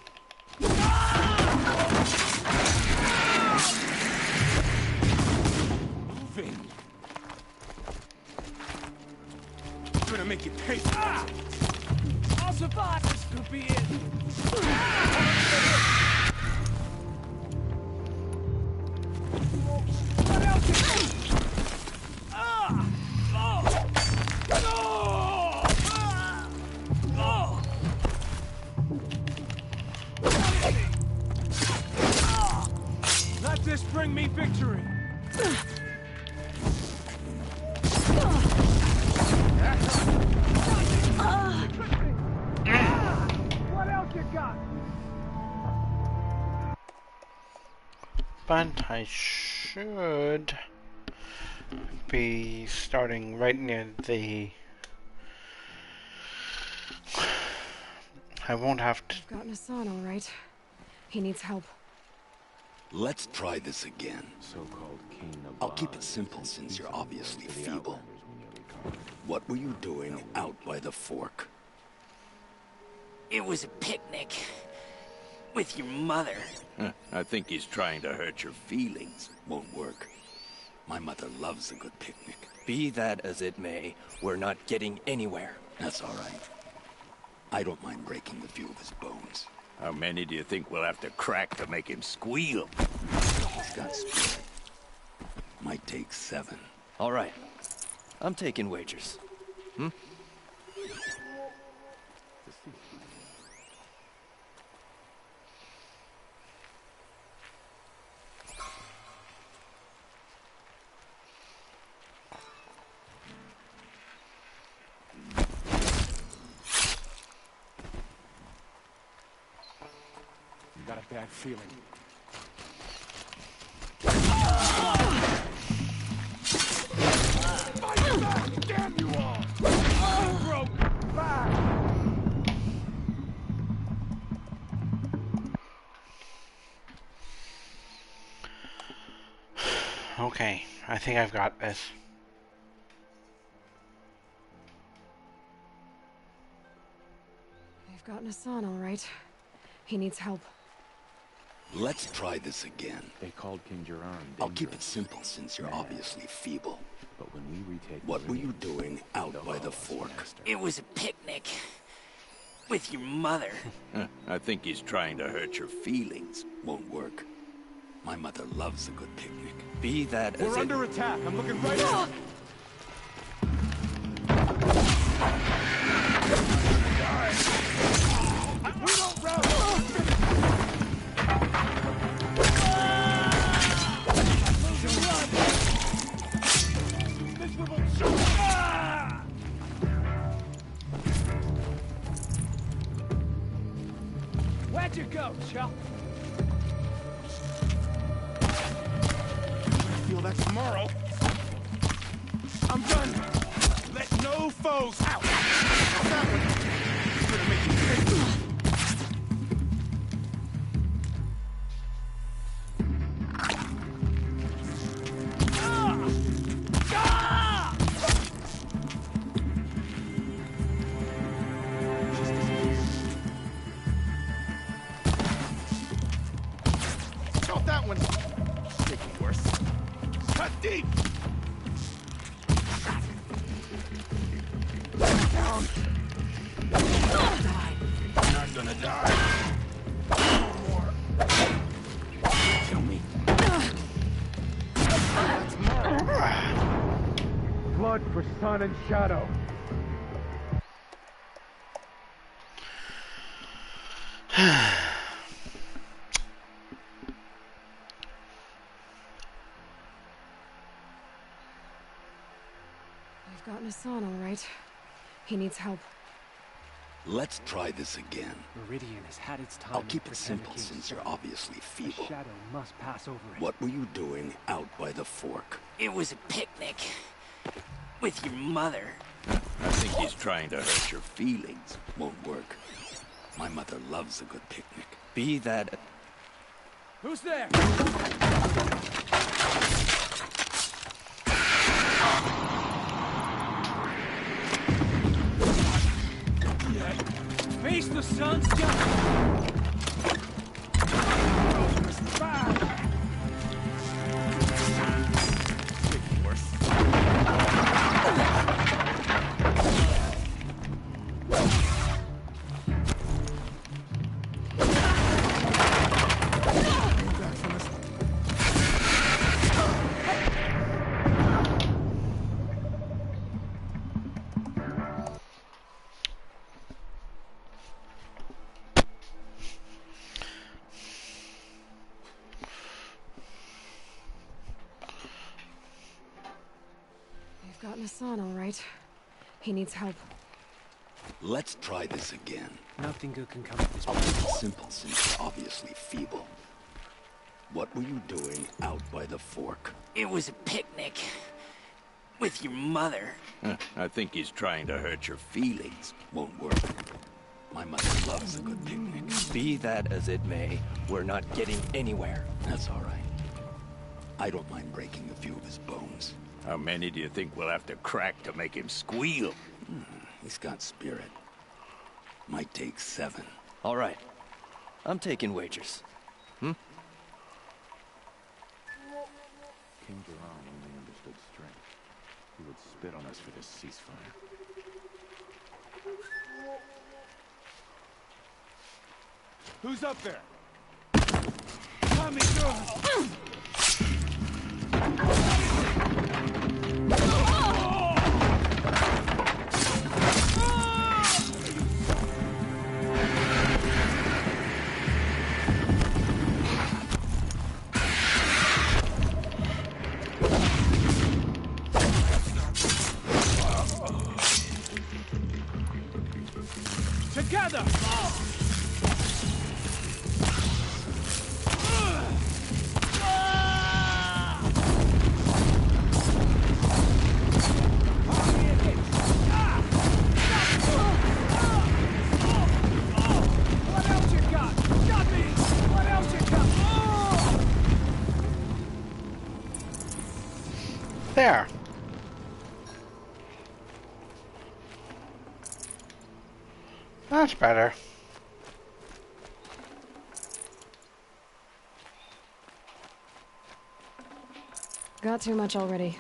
Moving. I'm gonna make you pay. I'll survive. This could be it. What else is Let this bring me victory. What else you got? But I should be starting right near the... I won't have to... They've gotten Hassan, all right. He needs help. Let's try this again. So-called king of I'll keep it simple since you're obviously feeble. What were you doing out by the fork? It was a picnic. With your mother. I think he's trying to hurt your feelings. Won't work. My mother loves a good picnic. Be that as it may, we're not getting anywhere. That's all right. I don't mind breaking a few of his bones. How many do you think we'll have to crack to make him squeal? He's got spirit. Might take 7. All right. I'm taking wagers. Hmm? Got a bad feeling. Fight back! Damn you all! Broke! Back! Okay, I think I've got this. They've gotten Hassan, all right. He needs help. Let's try this again. They called King Jiran. I'll keep it simple since you're obviously feeble. But when we retake what were you doing out by the fork? It was a picnic. With your mother. I think he's trying to hurt your feelings. Won't work. My mother loves a good picnic. Be that as We're under attack. I'm looking right at you. We don't run. Where'd you go, Chuck? Feel that tomorrow. I'm done. Let no foes out. That one. Gonna make you pay. That one. Making worse. Deep! Down! Die! I'm not gonna die! No more! Kill me! That's more! Blood for sun and shadow. We've gotten Hassan, all right. He needs help. Let's try this again. Meridian has had its time. I'll keep it simple since you're obviously feeble. The shadow must pass over it. What were you doing out by the fork? It was a picnic. With your mother. I think he's trying to hurt your feelings. Won't work. My mother loves a good picnic. Be that... Who's there? Face the sun's gun! We've gotten Hassan, all right. He needs help. Let's try this again. Nothing good can come of this. I'll keep it simple since you're obviously feeble. What were you doing out by the fork? It was a picnic. With your mother. I think he's trying to hurt your feelings. Won't work. My mother loves a good picnic. Be that as it may, we're not getting anywhere. That's all right. I don't mind breaking a few of his bones. How many do you think we'll have to crack to make him squeal? He's got spirit. Might take 7. All right. I'm taking wagers. King Duran only understood strength. He would spit on us for this ceasefire. Who's up there? Tommy girl! Together! What else you got? Got me! What else you got? There. That's better. Got too much already.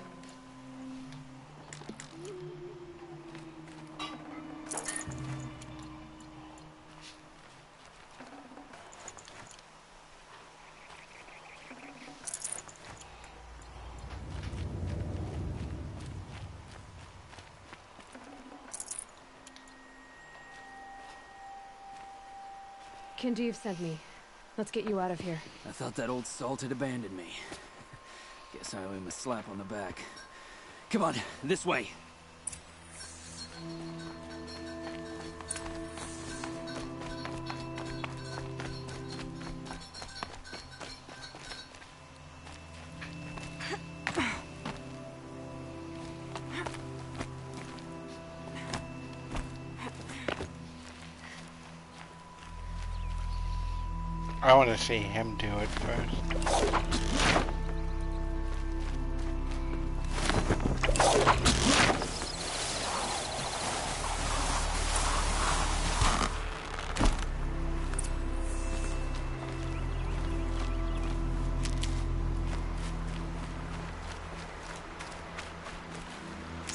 Kinjeev sent me. Let's get you out of here. I thought that old salt had abandoned me. Guess I owe him a slap on the back. Come on, this way. I want to see him do it first.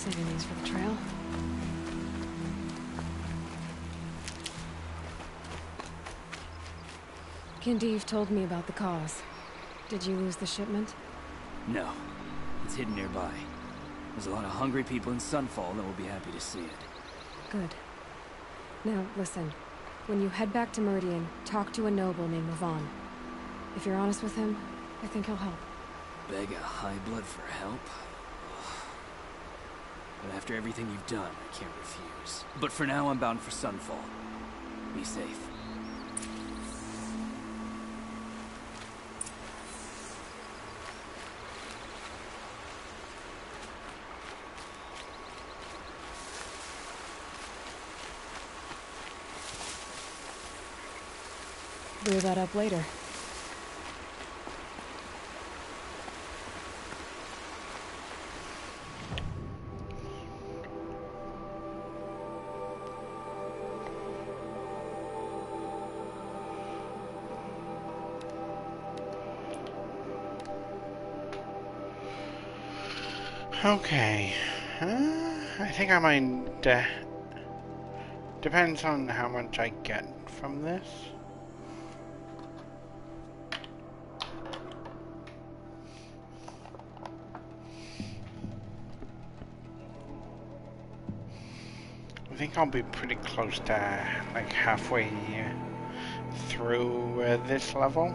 Saving these for the trail. Kindeev told me about the cause. Did you lose the shipment? No. It's hidden nearby. There's a lot of hungry people in Sunfall that will be happy to see it. Good. Now, listen. When you head back to Meridian, talk to a noble named Ravon. If you're honest with him, I think he'll help. Beg a high blood for help? But after everything you've done, I can't refuse. But for now, I'm bound for Sunfall. Be safe. Brew that up later. Okay. I think I might... depends on how much I get from this. I think I'll be pretty close to like halfway through this level.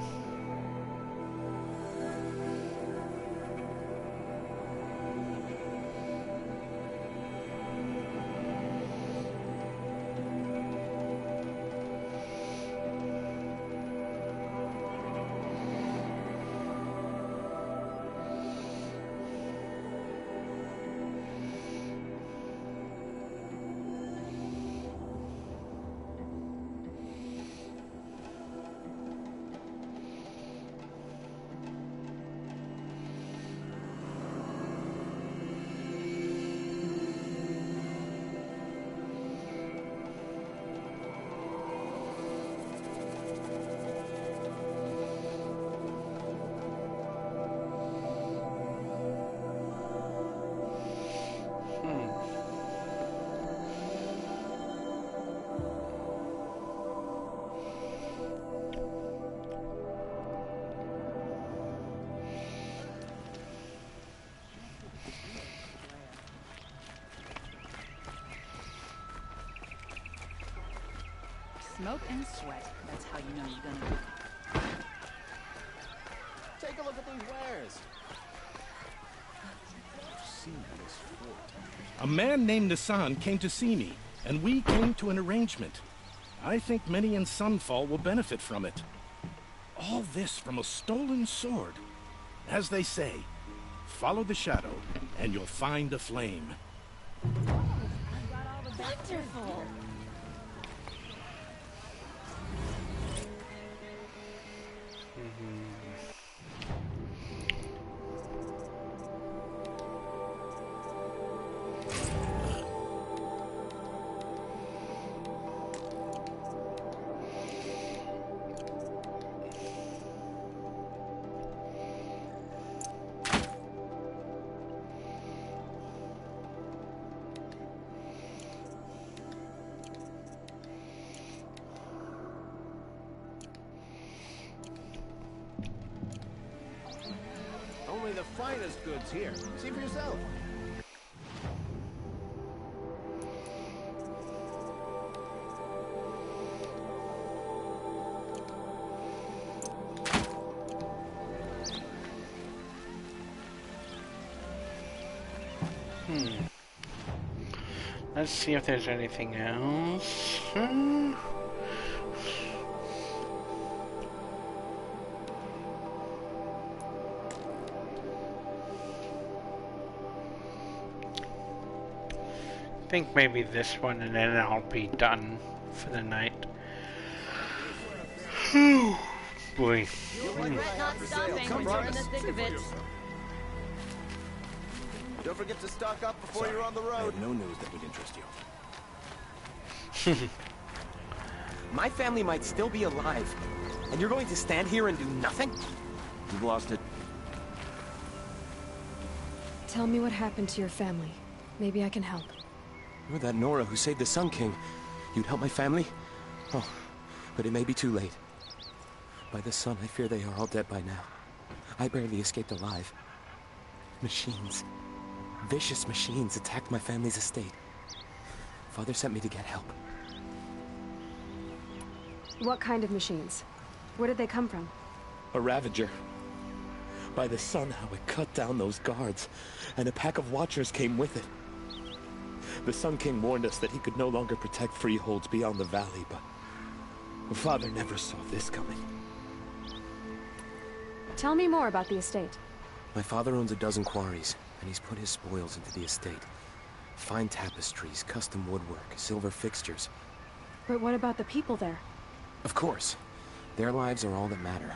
Smoke and sweat. That's how you know you're gonna cook. Take a look at these wares. A man named Nissan came to see me, and we came to an arrangement. I think many in Sunfall will benefit from it. All this from a stolen sword. As they say, follow the shadow, and you'll find the flame. Wonderful! Only the finest goods here. See for yourself. Let's see if there's anything else. I think maybe this one, and then I'll be done for the night. Boy. Regret not stopping when you're in the thick of it. Don't forget to stock up before you're on the road. I have no news that would interest you. My family might still be alive, and you're going to stand here and do nothing? You've lost it. Tell me what happened to your family. Maybe I can help. You're that Nora who saved the Sun King. You'd help my family? Oh, but it may be too late. By the sun, I fear they are all dead by now. I barely escaped alive. Machines. Vicious machines attacked my family's estate. Father sent me to get help. What kind of machines? Where did they come from? A Ravager. By the sun, how it cut down those guards, and a pack of Watchers came with it. The Sun King warned us that he could no longer protect freeholds beyond the valley, but Father never saw this coming. Tell me more about the estate. My father owns a dozen quarries, and he's put his spoils into the estate. Fine tapestries, custom woodwork, silver fixtures. But what about the people there? Of course. Their lives are all that matter.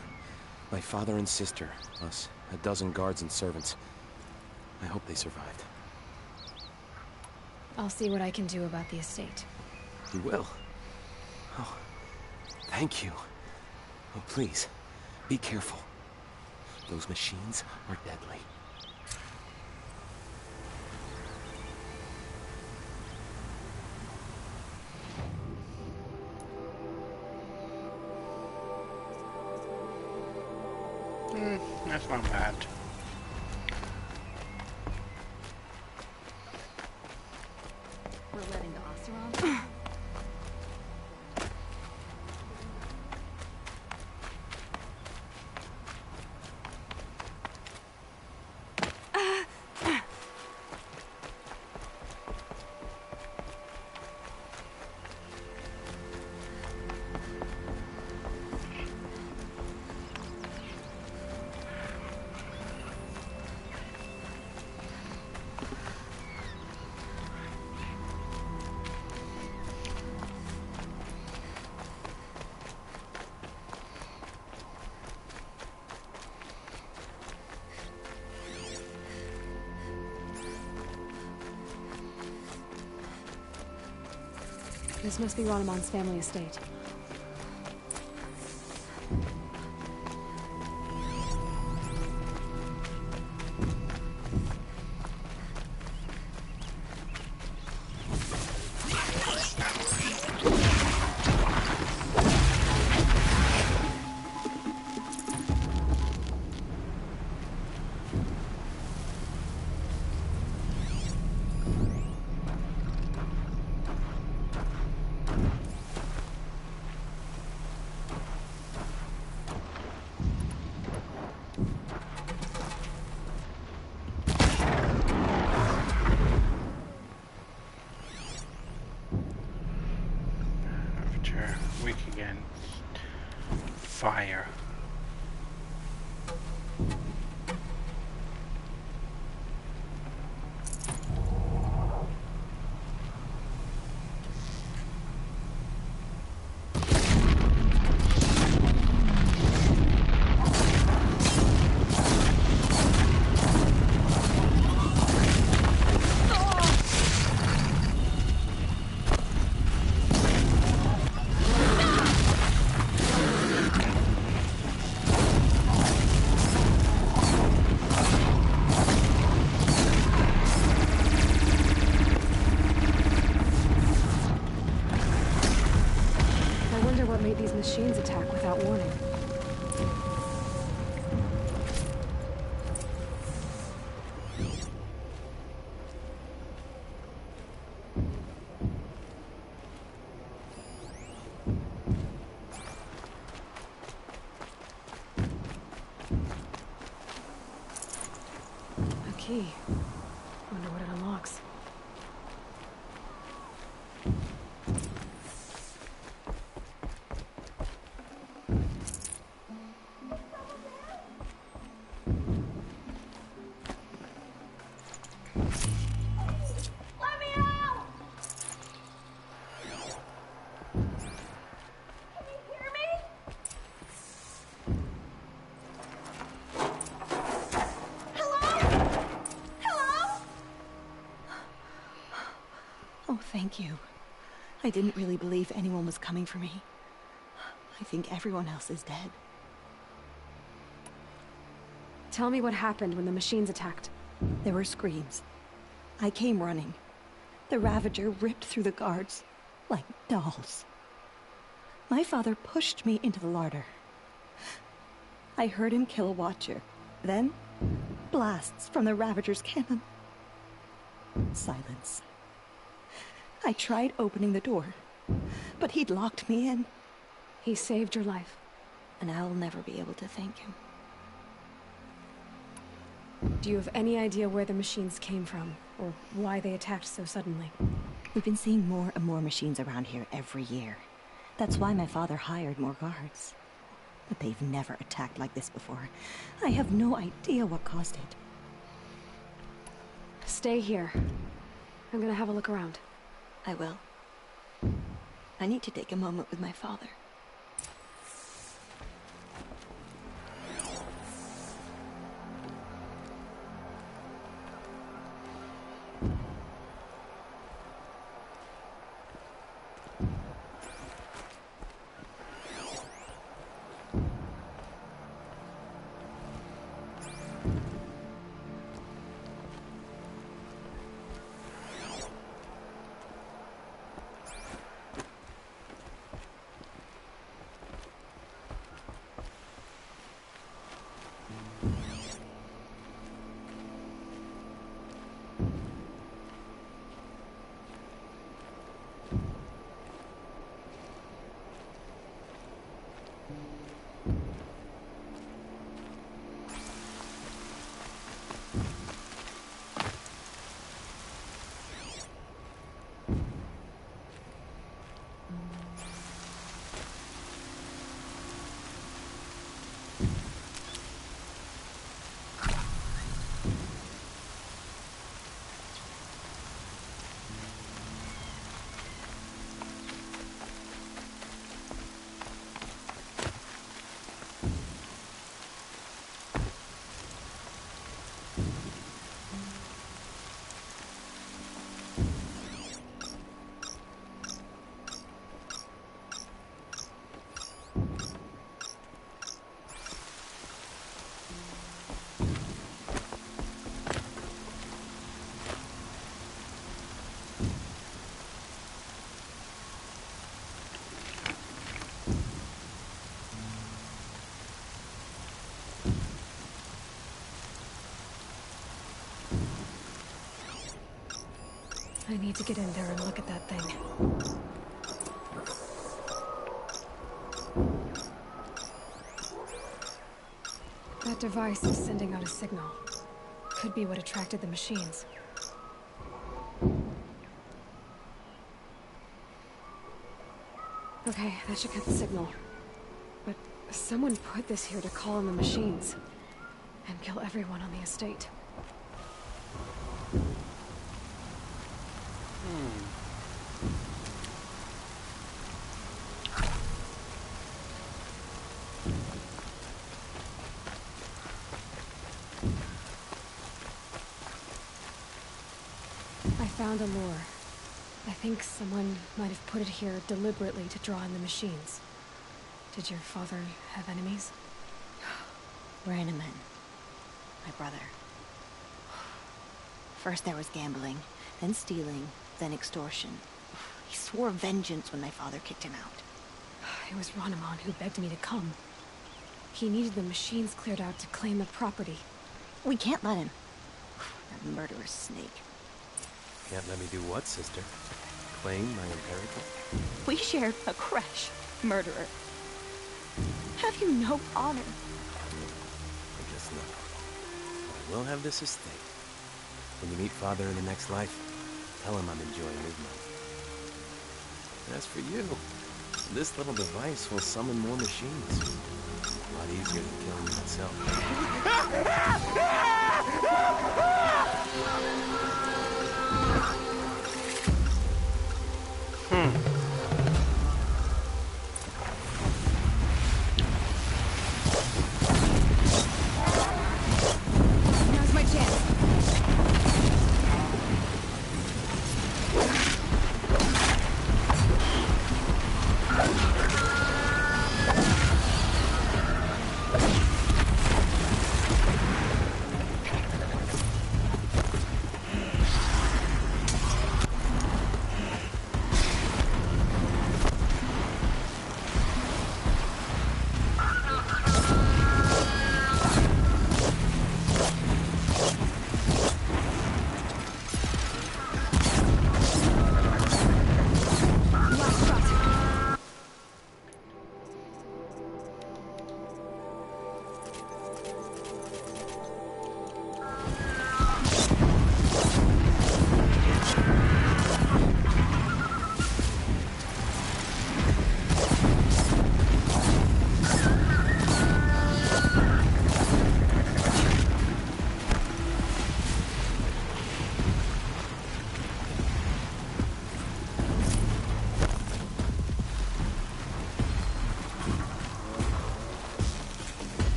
My father and sister, plus a dozen guards and servants. I hope they survived. I'll see what I can do about the estate. You will? Oh, thank you. Oh, please, be careful. Those machines are deadly. That's not bad. We're letting the Oseram. This must be Ronamon's family estate. Weak against fire. Machines attack without warning. A key. Wonder what it unlocks. Thank you. I didn't really believe anyone was coming for me. I think everyone else is dead. Tell me what happened when the machines attacked. There were screams. I came running. The Ravager ripped through the guards like dolls. My father pushed me into the larder. I heard him kill a watcher. Then, blasts from the Ravager's cannon. Silence. I tried opening the door, but he'd locked me in. He saved your life. And I'll never be able to thank him. Do you have any idea where the machines came from, or why they attacked so suddenly? We've been seeing more and more machines around here every year. That's why my father hired more guards. But they've never attacked like this before. I have no idea what caused it. Stay here. I'm gonna have a look around. I will. I need to take a moment with my father. I need to get in there and look at that thing. That device is sending out a signal. Could be what attracted the machines. Okay, that should cut the signal. But someone put this here to call in the machines. And kill everyone on the estate. I found a lure. I think someone might have put it here deliberately to draw in the machines. Did your father have enemies? Rainaman. My brother. First there was gambling, then stealing, then extortion. He swore vengeance when my father kicked him out. It was Rainaman who begged me to come. He needed the machines cleared out to claim the property. We can't let him. That murderous snake. Can't let me do what, sister? Claim my inheritance? We shared a crash, murderer. Have you no honor? I guess not. I will have this estate. When you meet father in the next life, tell him I'm enjoying his money. As for you, this little device will summon more machines. A lot easier than killing you myself. Now's my chance.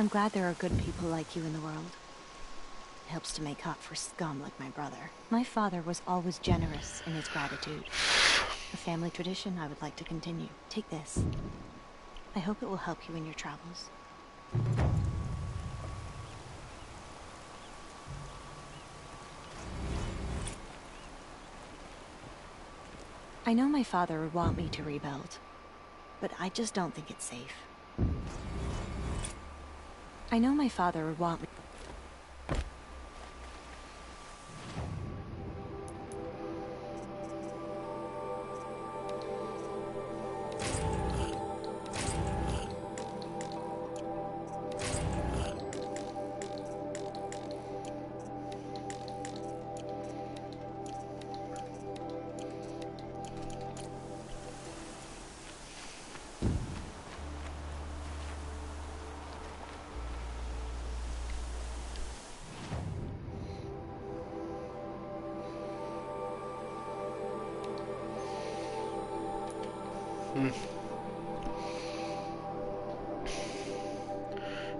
I'm glad there are good people like you in the world. It helps to make up for scum like my brother. My father was always generous in his gratitude. A family tradition I would like to continue. Take this. I hope it will help you in your travels. I know my father would want me to rebuild, but I just don't think it's safe. I know my father would want me...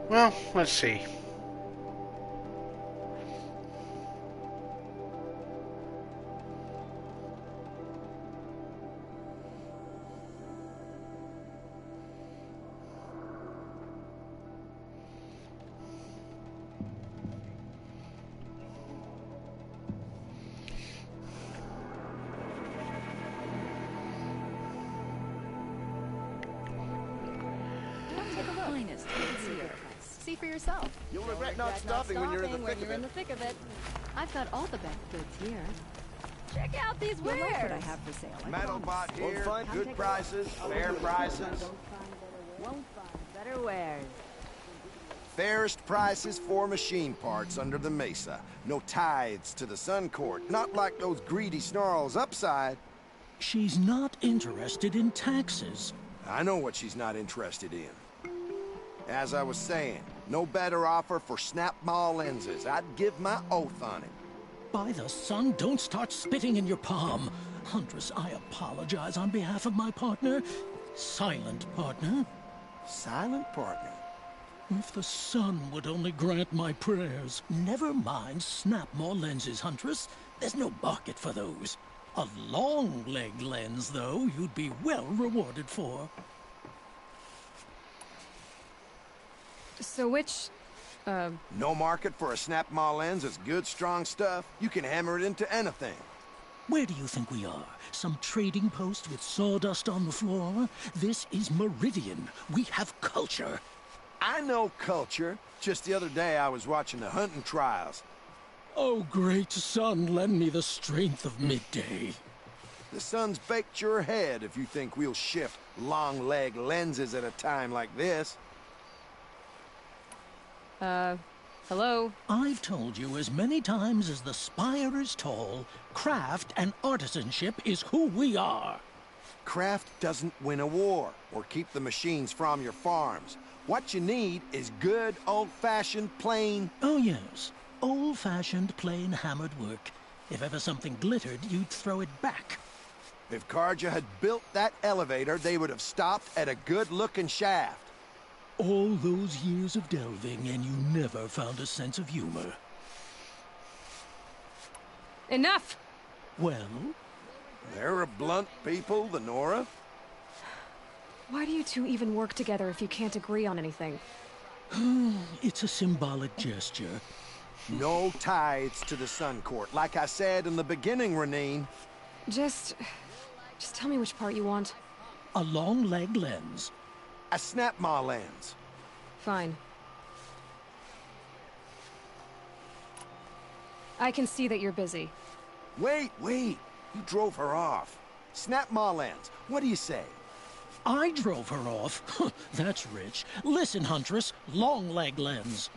Well, let's see. See for yourself. You'll regret not stopping when you're in the thick of it. I've got all the best goods here. Check out these wares. You'll like what I have for sale. Metal bot here, good prices, fair prices. Won't find better wares. Fairest prices for machine parts under the mesa. No tithes to the Sun Court, not like those greedy snarls upside. She's not interested in taxes. I know what she's not interested in. As I was saying, no better offer for snap-maw lenses. I'd give my oath on it. By the sun, don't start spitting in your palm. Huntress, I apologize on behalf of my partner. Silent partner. Silent partner? If the sun would only grant my prayers. Never mind snap-maw lenses, Huntress. There's no market for those. A long-leg lens, though, you'd be well rewarded for. So which, No market for a snap-maw lens is good, strong stuff. You can hammer it into anything. Where do you think we are? Some trading post with sawdust on the floor? This is Meridian. We have culture. I know culture. Just the other day I was watching the hunting trials. Oh, great sun, lend me the strength of midday. The sun's baked your head if you think we'll shift long-leg lenses at a time like this. Hello? I've told you as many times as the spire is tall, craft and artisanship is who we are. Craft doesn't win a war or keep the machines from your farms. What you need is good, old-fashioned, plain... Oh, yes. Old-fashioned, plain hammered work. If ever something glittered, you'd throw it back. If Karja had built that elevator, they would have stopped at a good-looking shaft. All those years of delving, and you never found a sense of humor. Enough! Well? They're a blunt people, the Nora. Why do you two even work together if you can't agree on anything? It's a symbolic gesture. No tithes to the Sun Court. Like I said in the beginning, Renine. Just tell me which part you want. A long-leg lens. A snap-maw lens. Fine. I can see that you're busy. Wait. You drove her off. Snap-maw lens. What do you say? I drove her off? That's rich. Listen, Huntress. Long-leg lens.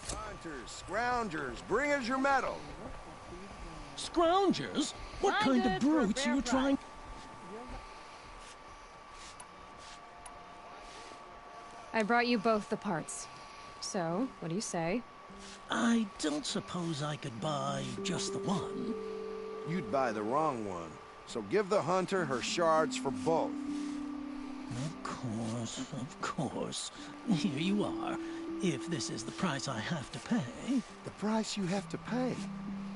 Hunters, scroungers, bring us your metal. Scroungers? What kind of brutes are you trying... I brought you both the parts. So, what do you say? I don't suppose I could buy just the one. You'd buy the wrong one. So give the hunter her shards for both. Of course. Here you are. If this is the price I have to pay. The price you have to pay?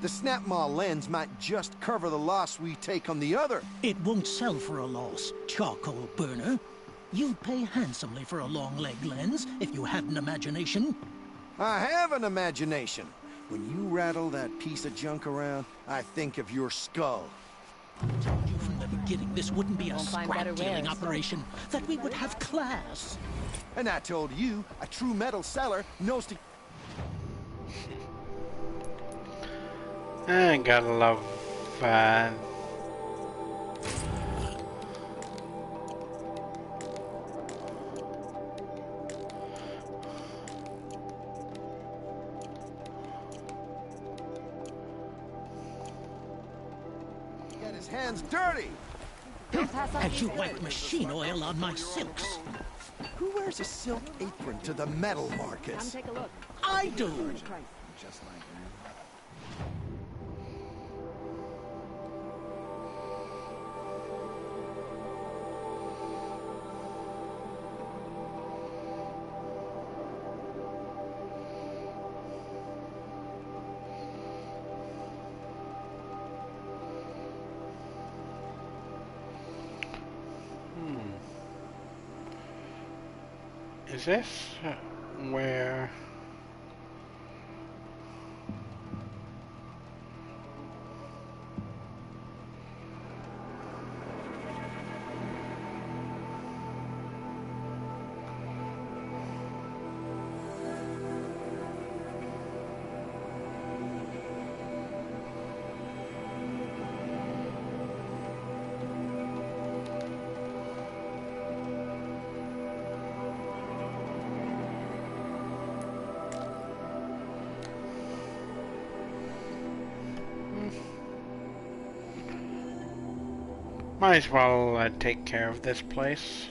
The Snapmaw lens might just cover the loss we take on the other. It won't sell for a loss, charcoal burner. You'd pay handsomely for a long leg lens if you had an imagination. I have an imagination. When you rattle that piece of junk around, I think of your skull. I told you from the beginning this wouldn't be a scrap-dealing operation, that we would have class. And I told you, a true metal seller knows to... I gotta love Get his hands dirty! As you wipe machine oil on my silks. Who wears a silk apron to the metal markets? Come take a look. I do! Just like that. Is this where... Might as well take care of this place.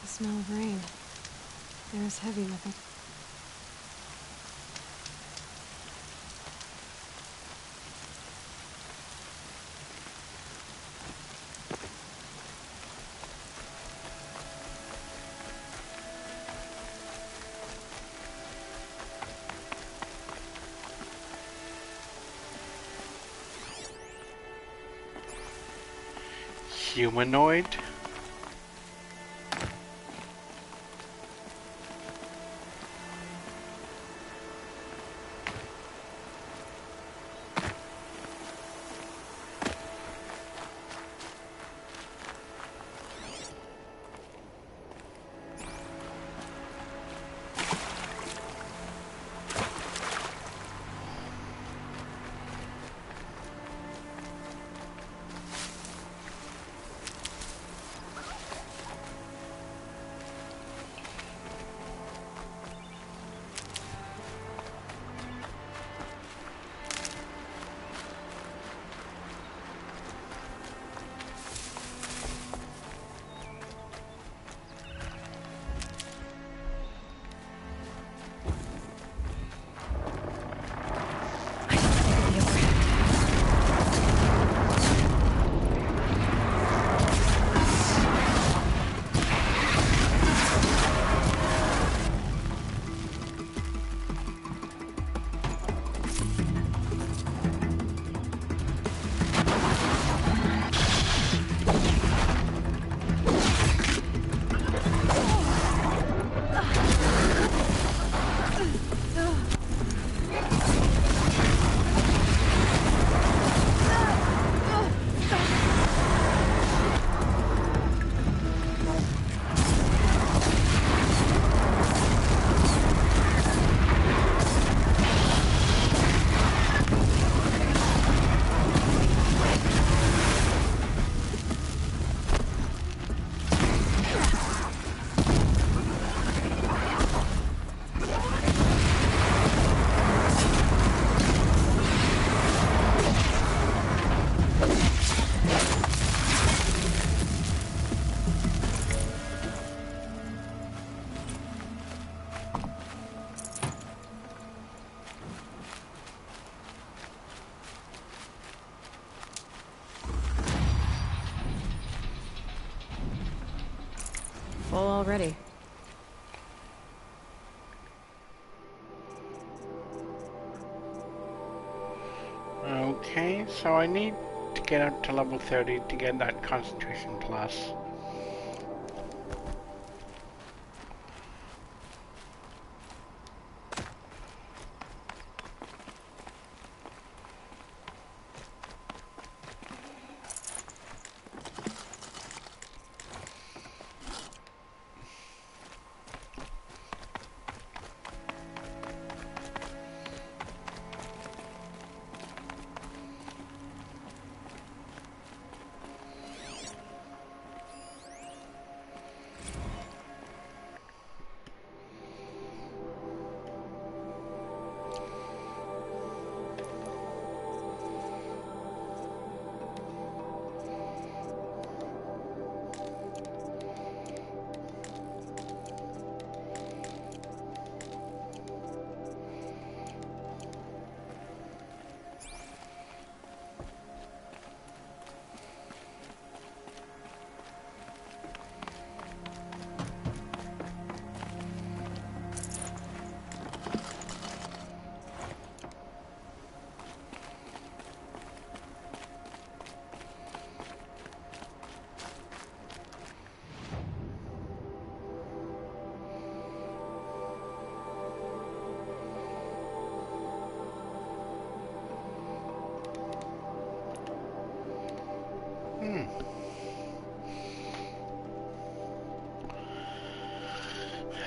The smell of rain. Air is heavy with it. Humanoid? full already. Okay, so I need to get up to level 30 to get that concentration plus.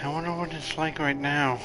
I wonder what it's like right now.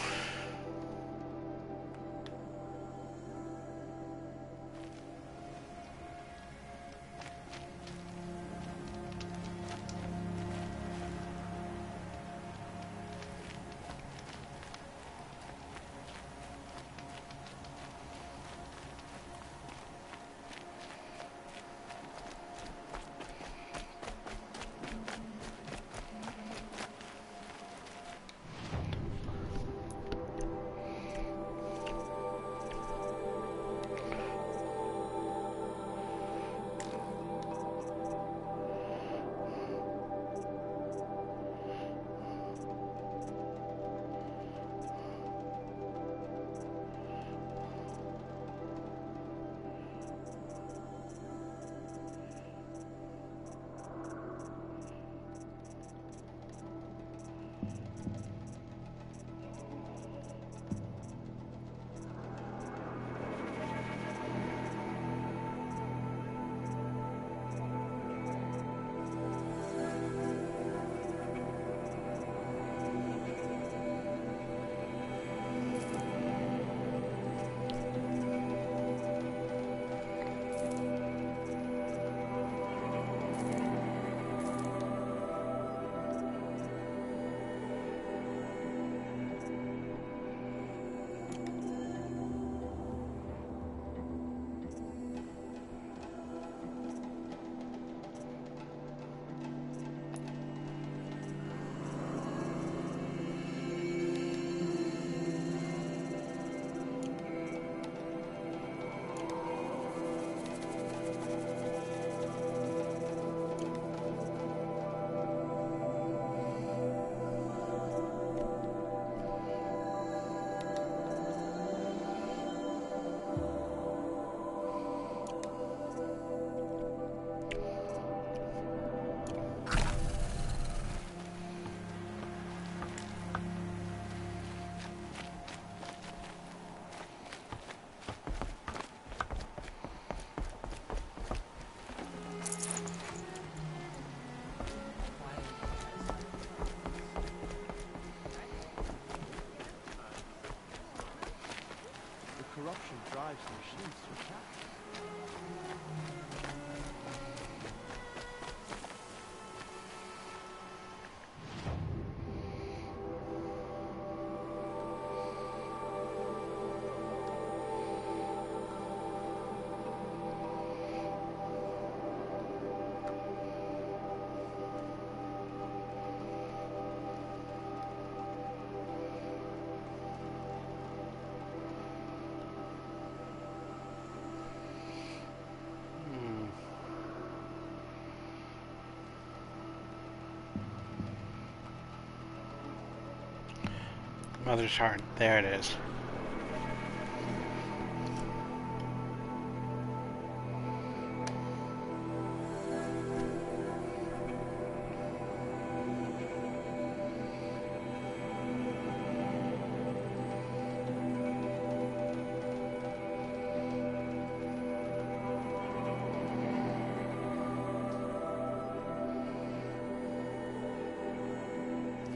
Mother's heart. There it is.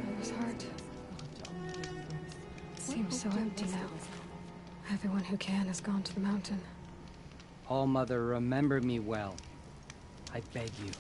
Father's heart. Seems so empty now. Everyone who can has gone to the mountain. All Mother, remember me well. I beg you.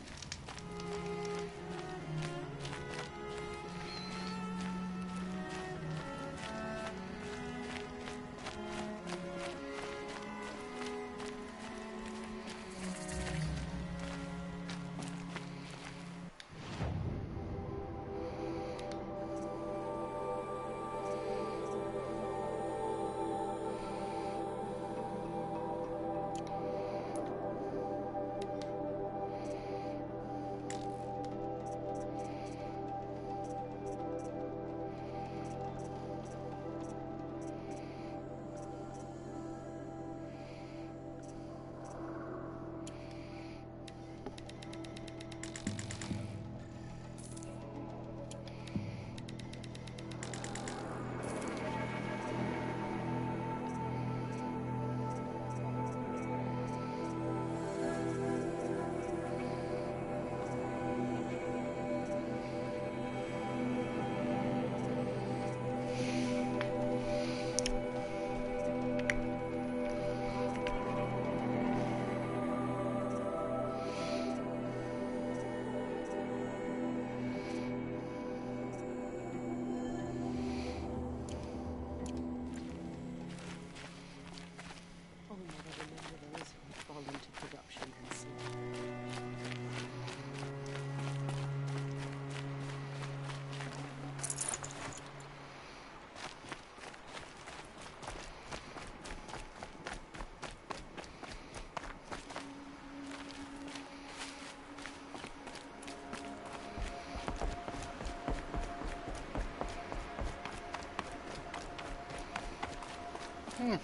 Hmm. I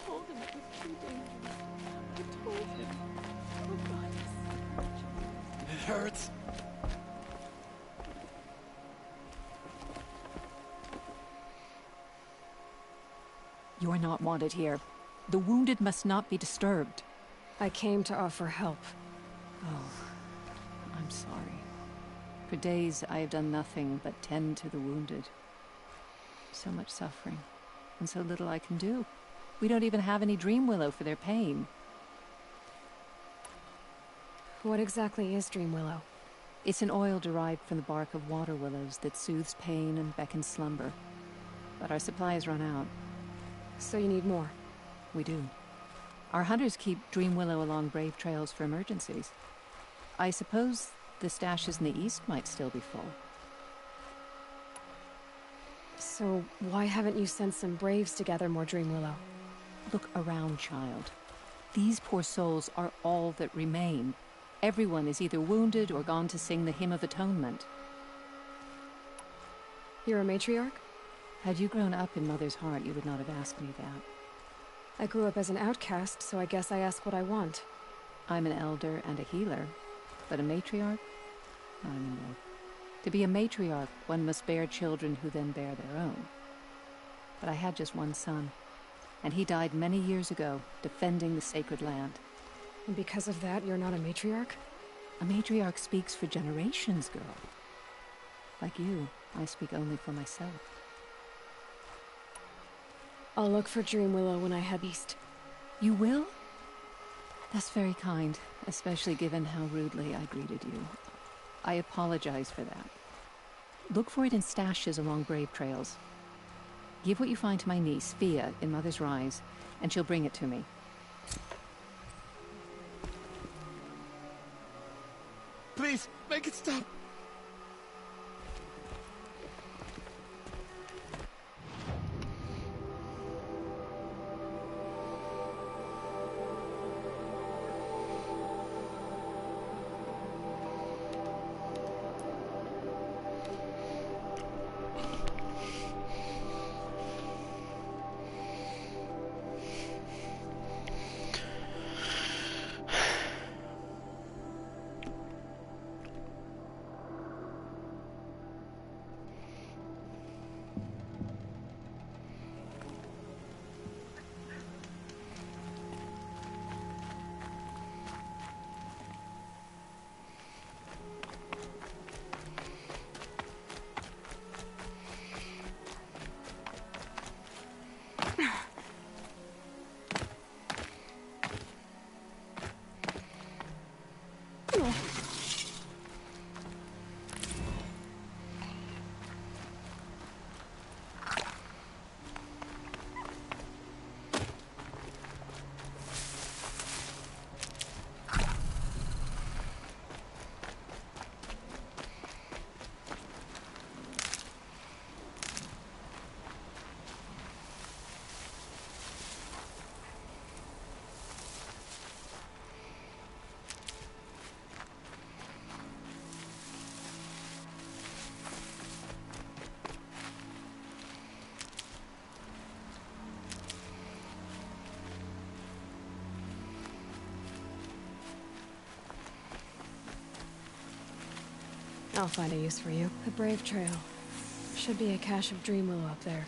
told him it was too dangerous. I told him. Oh God, It hurts. You're not wanted here. The wounded must not be disturbed. I came to offer help. Oh, I'm sorry. For days I have done nothing but tend to the wounded. So much suffering, and so little I can do. We don't even have any dream willow for their pain. What exactly is dream willow? It's an oil derived from the bark of water willows that soothes pain and beckons slumber. But our supply has run out. So you need more? We do. Our hunters keep dream willow along brave trails for emergencies. I suppose the stashes in the east might still be full. So why haven't you sent some braves to gather more dream willow? Look around, child. These poor souls are all that remain. Everyone is either wounded or gone to sing the Hymn of Atonement. You're a matriarch? Had you grown up in Mother's heart, you would not have asked me that. I grew up as an outcast, so I guess I ask what I want. I'm an elder and a healer, but a matriarch? I don't know. To be a matriarch, one must bear children who then bear their own. But I had just one son, and he died many years ago, defending the sacred land. And because of that, you're not a matriarch? A matriarch speaks for generations, girl. Like you, I speak only for myself. I'll look for dream willow when I head east. You will? That's very kind, especially given how rudely I greeted you. I apologize for that. Look for it in stashes along brave trails. Give what you find to my niece, Fia, in Mother's Rise, and she'll bring it to me. Please, make it stop. I'll find a use for you. The Brave Trail. Should be a cache of Dreamwillow up there.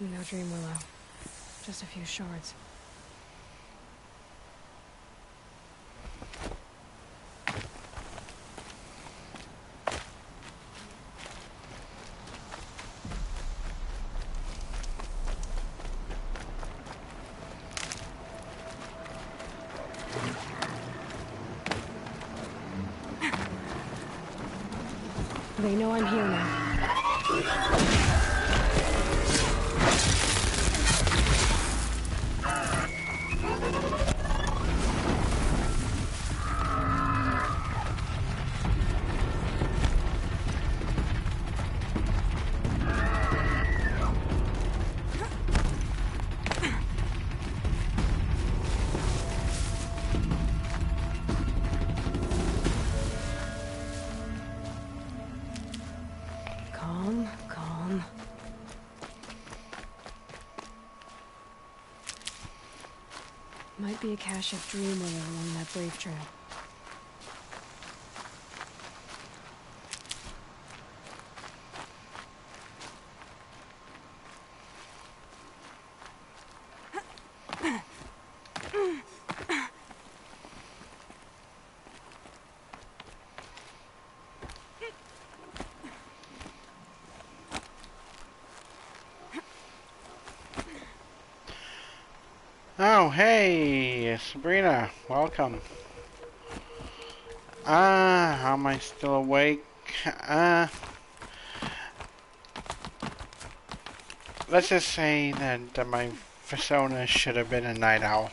No Dreamwillow. Just a few shards. They know I'm here now. Calm, calm. Might be a cache of Dreamwillow along that Brave Trail. Oh, hey, Sabrina, welcome. Am I still awake? Let's just say that my persona should have been a night owl.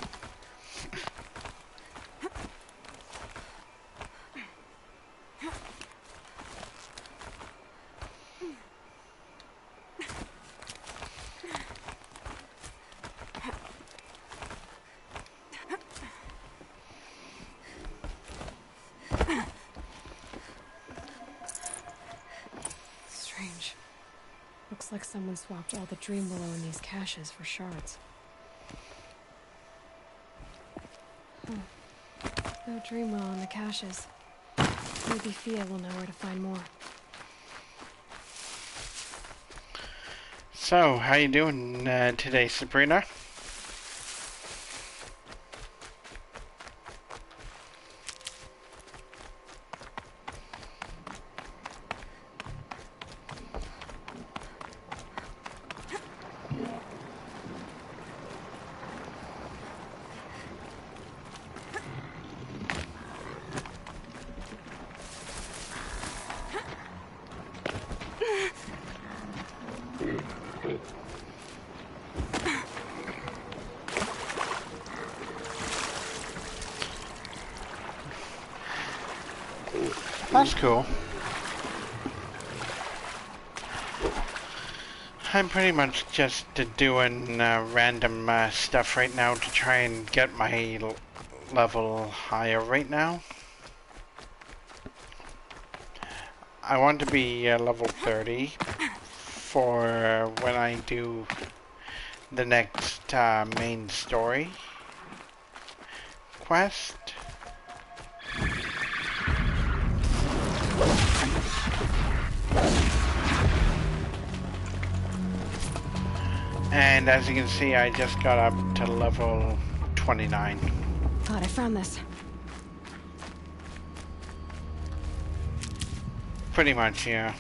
Strange. Looks like someone swapped all the Dreamwillow in these caches for shards. No Dreamwillow in the caches. Maybe Fia will know where to find more. So, how you doing today, Sabrina? That's cool. I'm pretty much just doing random stuff right now to try and get my level higher right now. I want to be level 30 for when I do the next main story quest. And as you can see, I just got up to level 29. God, I found this. Pretty much, yeah.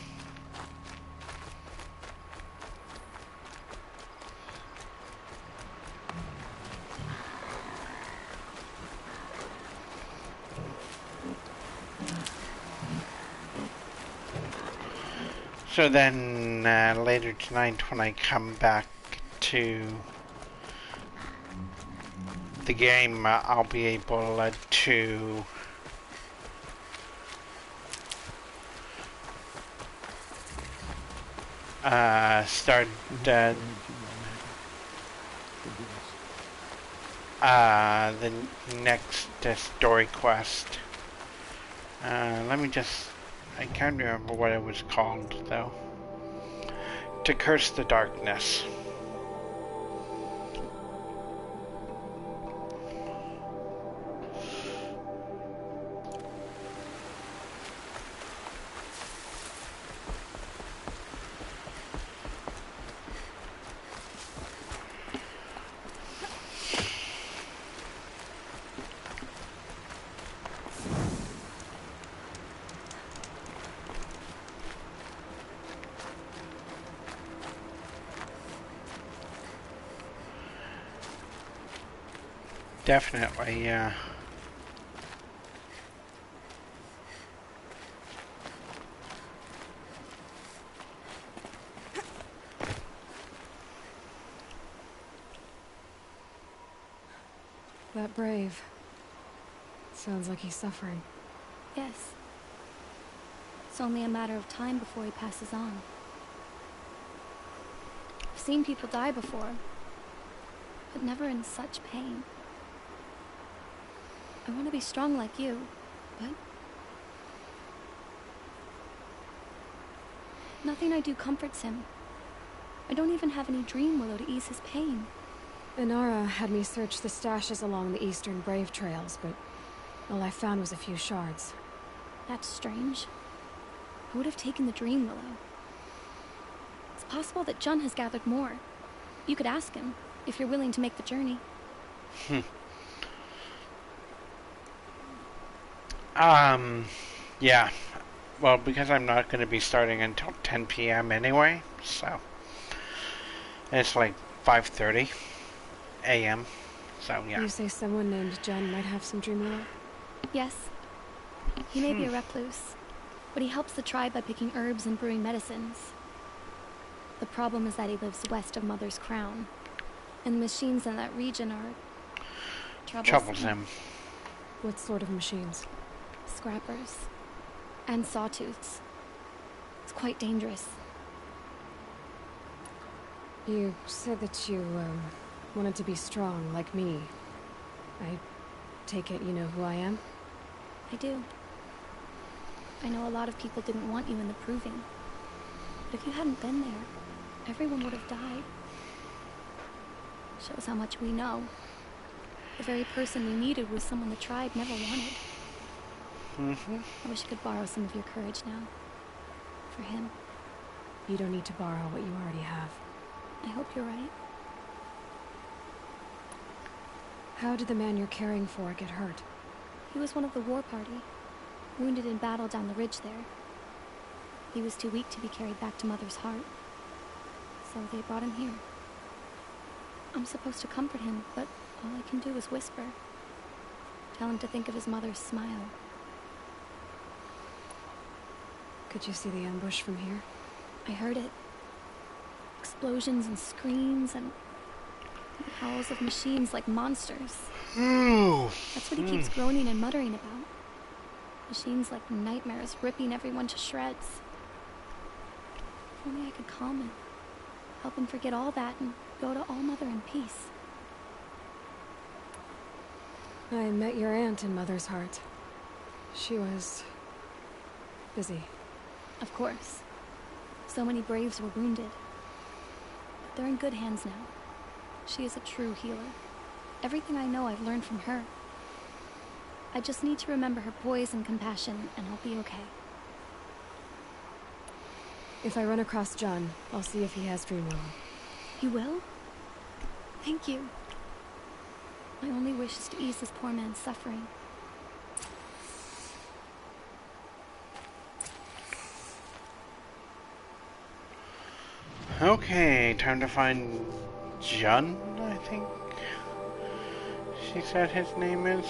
So then later tonight when I come back to the game, I'll be able to start the next story quest. Let me just... I can't remember what it was called, though. To Curse the Darkness. Definitely, yeah. That brave. Sounds like he's suffering. Yes. It's only a matter of time before he passes on. I've seen people die before, but never in such pain. I want to be strong like you, but nothing I do comforts him. I don't even have any dream willow to ease his pain. Inara had me search the stashes along the eastern Brave trails, but all I found was a few shards. That's strange. I would have taken the dream willow. It's possible that Jun has gathered more. You could ask him, if you're willing to make the journey. Yeah. Well, because I'm not going to be starting until 10 p.m. anyway, so... It's like 5:30 a.m., so yeah. You say someone named Jun might have some dream willow? Yes. He may be a recluse, but he helps the tribe by picking herbs and brewing medicines. The problem is that he lives west of Mother's Crown, and the machines in that region are... troublesome. What sort of machines? Scrappers. And sawtooths. It's quite dangerous. You said that you, wanted to be strong, like me. I take it you know who I am? I do. I know a lot of people didn't want you in the Proving. But if you hadn't been there, everyone would have died. Shows how much we know. The very person we needed was someone the tribe never wanted. I wish I could borrow some of your courage now. For him. You don't need to borrow what you already have. I hope you're right. How did the man you're caring for get hurt? He was one of the war party. Wounded in battle down the ridge there. He was too weak to be carried back to Mother's heart. So they brought him here. I'm supposed to comfort him, but all I can do is whisper. Tell him to think of his mother's smile. Could you see the ambush from here? I heard it. Explosions and screams and howls of machines like monsters. That's what he keeps groaning and muttering about. Machines like nightmares ripping everyone to shreds. If only I could calm him. Help him forget all that and go to All Mother in peace. I met your aunt in Mother's heart. She was... busy. Of course. So many braves were wounded. But they're in good hands now. She is a true healer. Everything I know I've learned from her. I just need to remember her poise and compassion, and I'll be okay. If I run across Jun, I'll see if he has dream willow. You will? Thank you. My only wish is to ease this poor man's suffering. Okay, time to find Jun, I think she said his name is.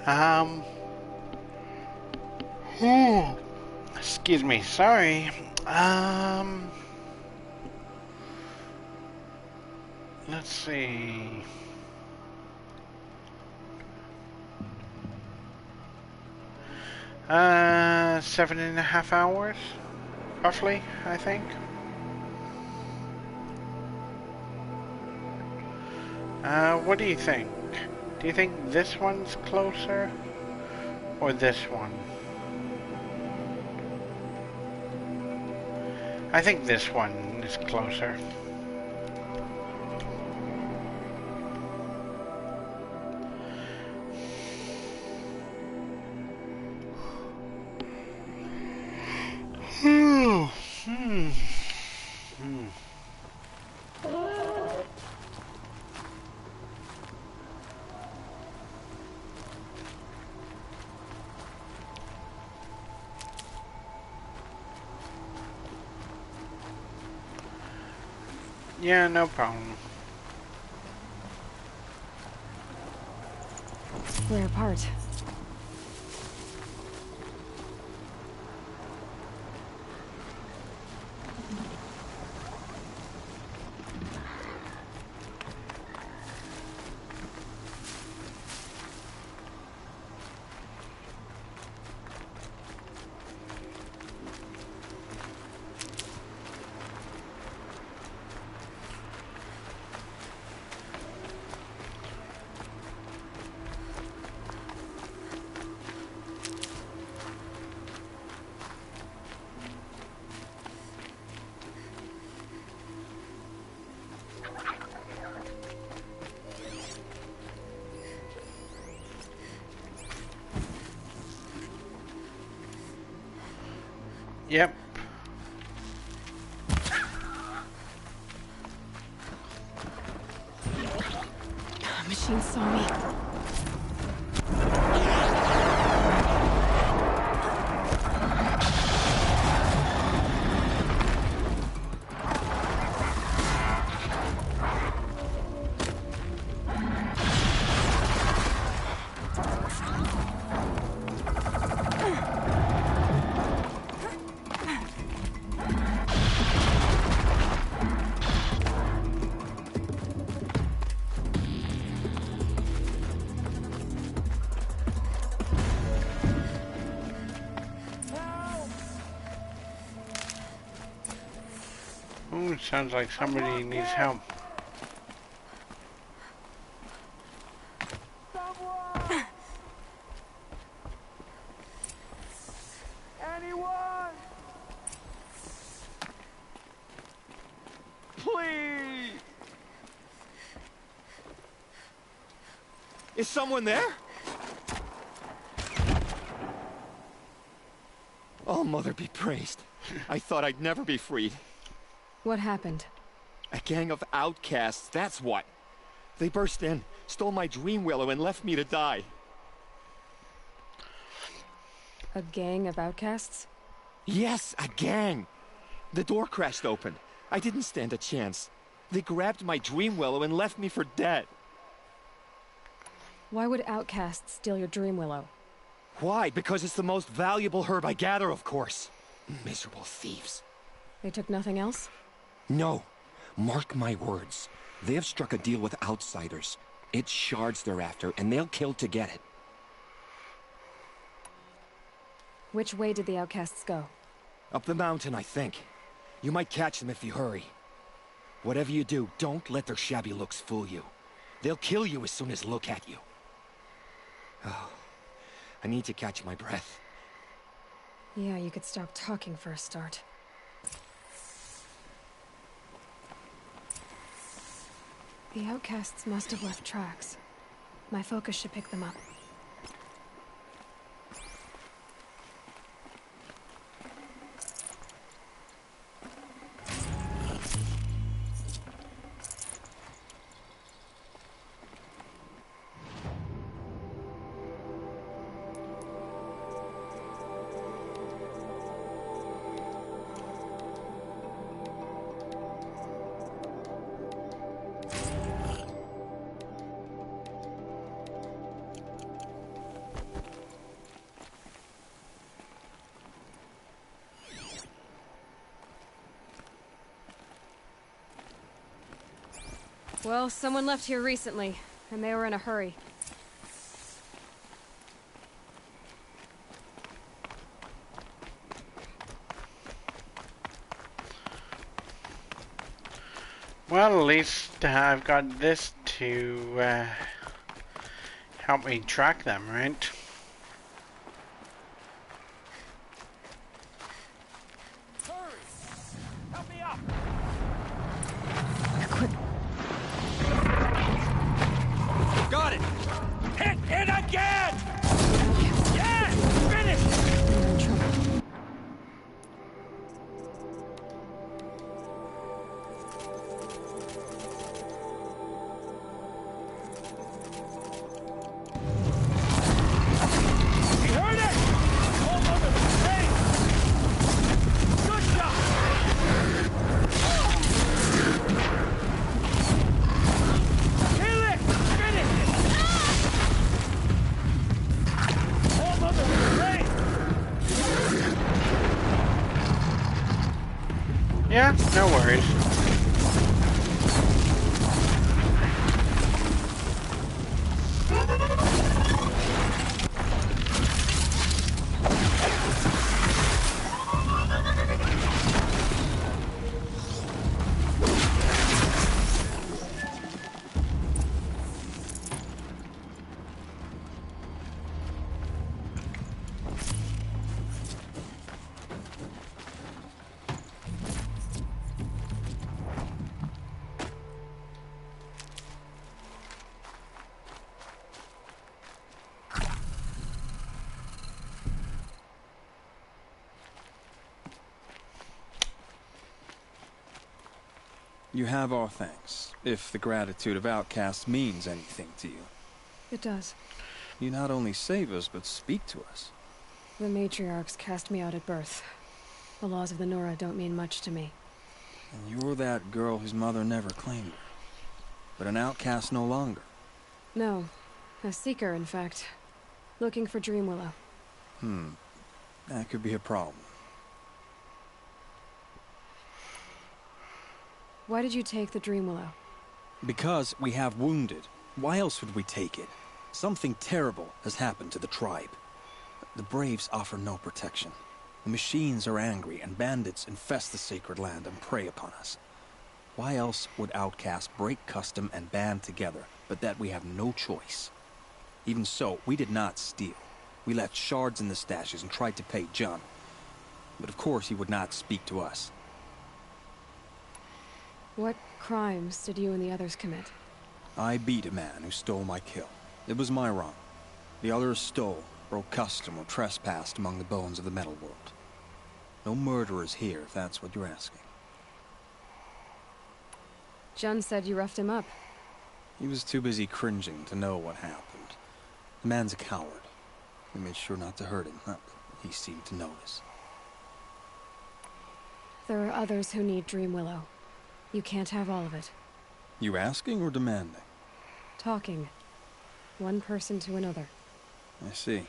Um. Excuse me. Sorry. Let's see. Uh, 7.5 hours, roughly, I think. What do you think? Do you think this one's closer? Or this one? I think this one is closer. Yeah, no problem. Rare part. Yep. Machine saw me. Ooh, sounds like somebody needs help. Anyone? Please! Is someone there? Oh, Mother be praised. I thought I'd never be freed. What happened? A gang of outcasts, that's what. They burst in, stole my dream willow, and left me to die. A gang of outcasts? Yes, a gang. The door crashed open. I didn't stand a chance. They grabbed my dream willow and left me for dead. Why would outcasts steal your dream willow? Why? Because it's the most valuable herb I gather, of course. Miserable thieves. They took nothing else? No. Mark my words. They have struck a deal with outsiders. It's shards they're after, and they'll kill to get it. Which way did the outcasts go? Up the mountain, I think. You might catch them if you hurry. Whatever you do, don't let their shabby looks fool you. They'll kill you as soon as look at you. Oh, I need to catch my breath. Yeah, you could stop talking for a start. The outcasts must have left tracks. My focus should pick them up. Well, someone left here recently, and they were in a hurry. Well, at least I've got this to help me track them, right? Got it! Hit it again! Yes! Finish! You heard it! Hold on to the stage! Good shot! Kill it! Finish it! Hold on to the stage! Yeah, no worries. You have our thanks, if the gratitude of outcasts means anything to you. It does. You not only save us, but speak to us. The matriarchs cast me out at birth. The laws of the Nora don't mean much to me. And you're that girl whose mother never claimed her. But an outcast no longer. No. A seeker, in fact. Looking for Dreamwillow. That could be a problem. Why did you take the Dreamwillow? Because we have wounded. Why else would we take it? Something terrible has happened to the tribe. The Braves offer no protection. The machines are angry, and bandits infest the sacred land and prey upon us. Why else would outcasts break custom and band together, but that we have no choice? Even so, we did not steal. We left shards in the stashes and tried to pay John. But of course he would not speak to us. What crimes did you and the others commit? I beat a man who stole my kill. It was my wrong. The others stole, broke custom, or trespassed among the bones of the metal world. No murderers here, if that's what you're asking. Jun said you roughed him up. He was too busy cringing to know what happened. The man's a coward. We made sure not to hurt him. He seemed to notice. There are others who need Dreamwillow. You can't have all of it. You asking or demanding? Talking. One person to another. I see.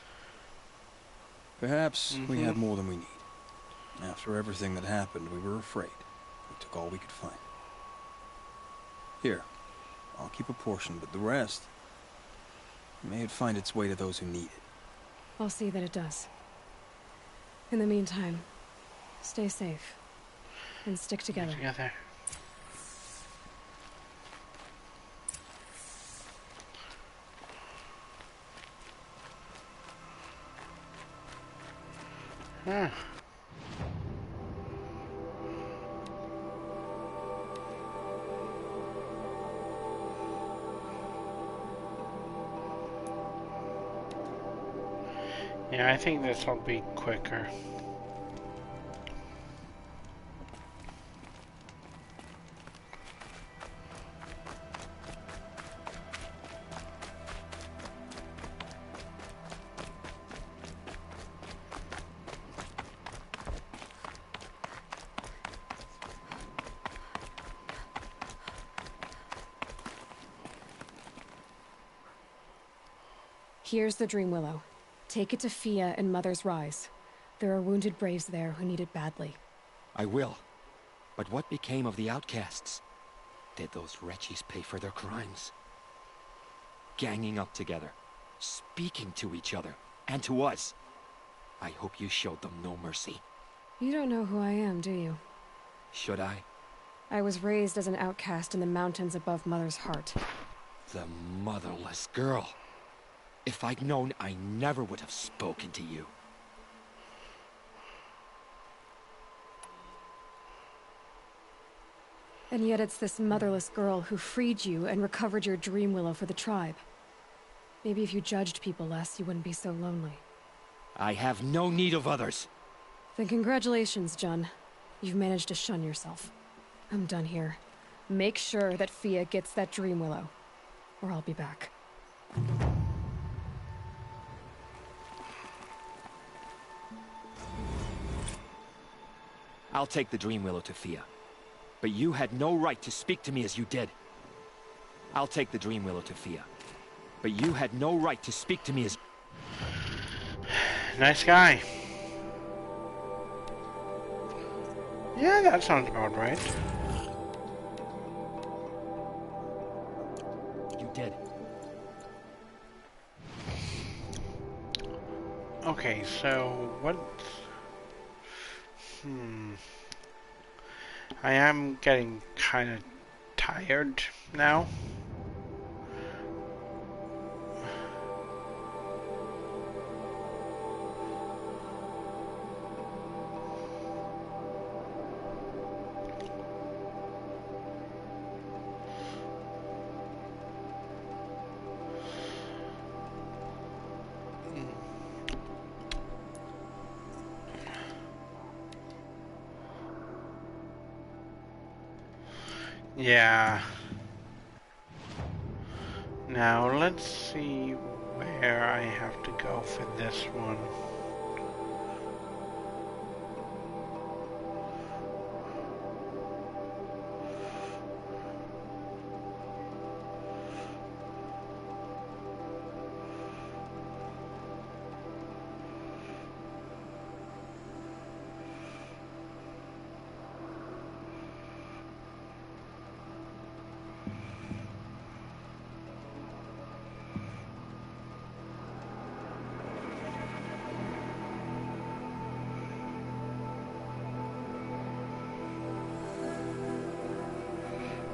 Perhaps we have more than we need. After everything that happened, we were afraid. We took all we could find. Here, I'll keep a portion, but the rest... may it find its way to those who need it. I'll see that it does. In the meantime, stay safe. And stick together. Huh. Yeah, I think this will be quicker. Here's the Dreamwillow. Take it to Fia and Mother's Rise. There are wounded Braves there who need it badly. I will. But what became of the outcasts? Did those wretches pay for their crimes? Ganging up together, speaking to each other, and to us. I hope you showed them no mercy. You don't know who I am, do you? Should I? I was raised as an outcast in the mountains above Mother's Heart. The motherless girl. If I'd known, I never would have spoken to you. And yet it's this motherless girl who freed you and recovered your dream willow for the tribe. Maybe if you judged people less, you wouldn't be so lonely. I have no need of others. Then congratulations, Jun. You've managed to shun yourself. I'm done here. Make sure that Fia gets that dream willow, or I'll be back. I'll take the dream willow to Fia. But you had no right to speak to me as you did. I'll take the dream willow to Fia. But you had no right to speak to me as... Nice guy. Yeah, that sounds about right. You did. Okay, so what... I am getting kind of tired now. Yeah. Now let's see where I have to go for this one.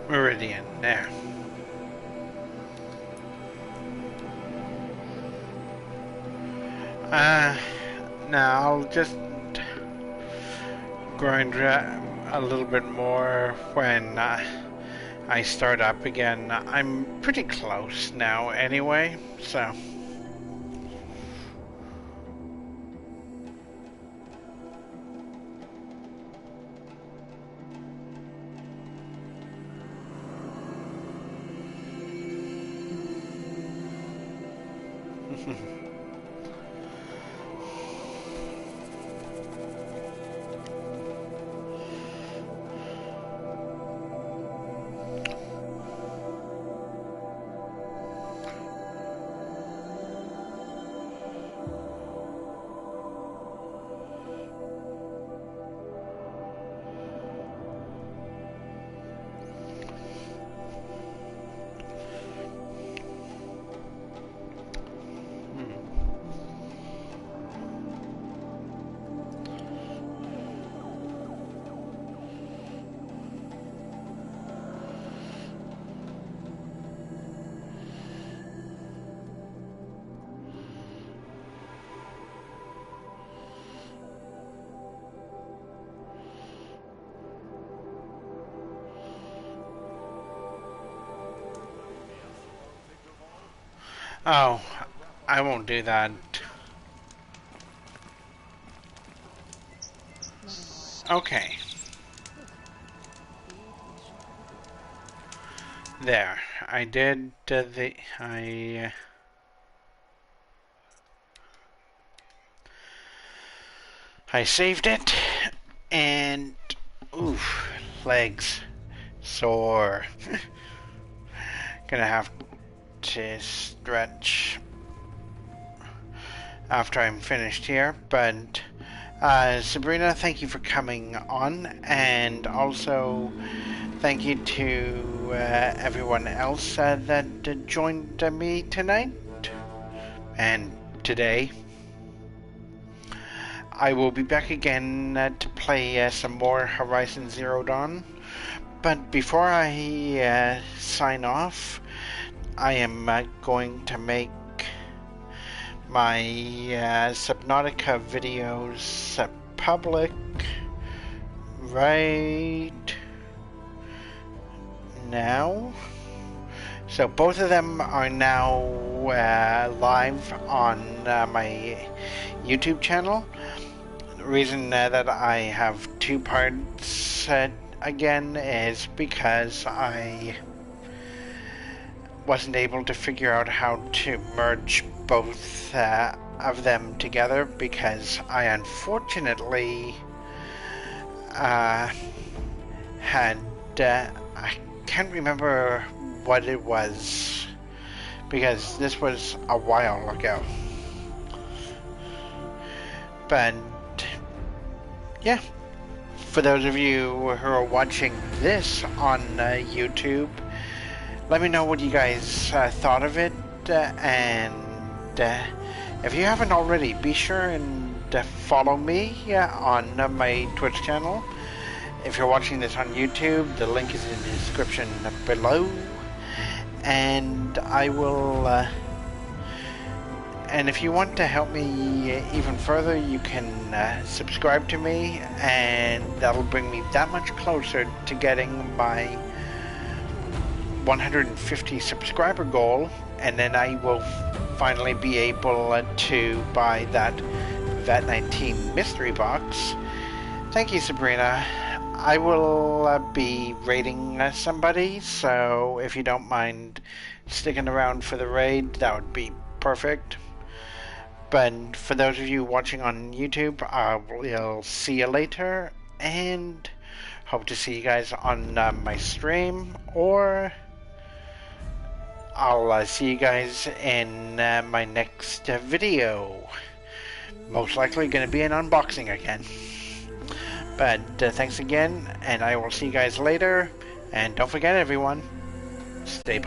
Meridian, there. Now I'll just grind a little bit more when I start up again. I'm pretty close now anyway, so... Oh, I won't do that. Okay. There. I did I saved it, and oof, legs sore. Gonna have to stretch after I'm finished here, but Sabrina, thank you for coming on, and also thank you to everyone else that joined me tonight and today. I will be back again to play some more Horizon Zero Dawn, but before I sign off, I am going to make my Subnautica videos public right now. So both of them are now live on my YouTube channel. The reason that I have two parts again is because I wasn't able to figure out how to merge both of them together, because I unfortunately had I can't remember what it was, because this was a while ago. But yeah, for those of you who are watching this on YouTube, let me know what you guys thought of it, and if you haven't already, be sure and follow me on my Twitch channel. If you're watching this on YouTube, the link is in the description below, and I will and if you want to help me even further, you can subscribe to me, and that'll bring me that much closer to getting my 150 subscriber goal, and then I will finally be able to buy that VAT-19 mystery box. Thank you, Sabrina. I will be raiding somebody, so if you don't mind sticking around for the raid, that would be perfect. But for those of you watching on YouTube, I will see you later, and hope to see you guys on my stream, or I'll see you guys in my next video. Most likely going to be an unboxing again. But thanks again, and I will see you guys later. And don't forget, everyone, stay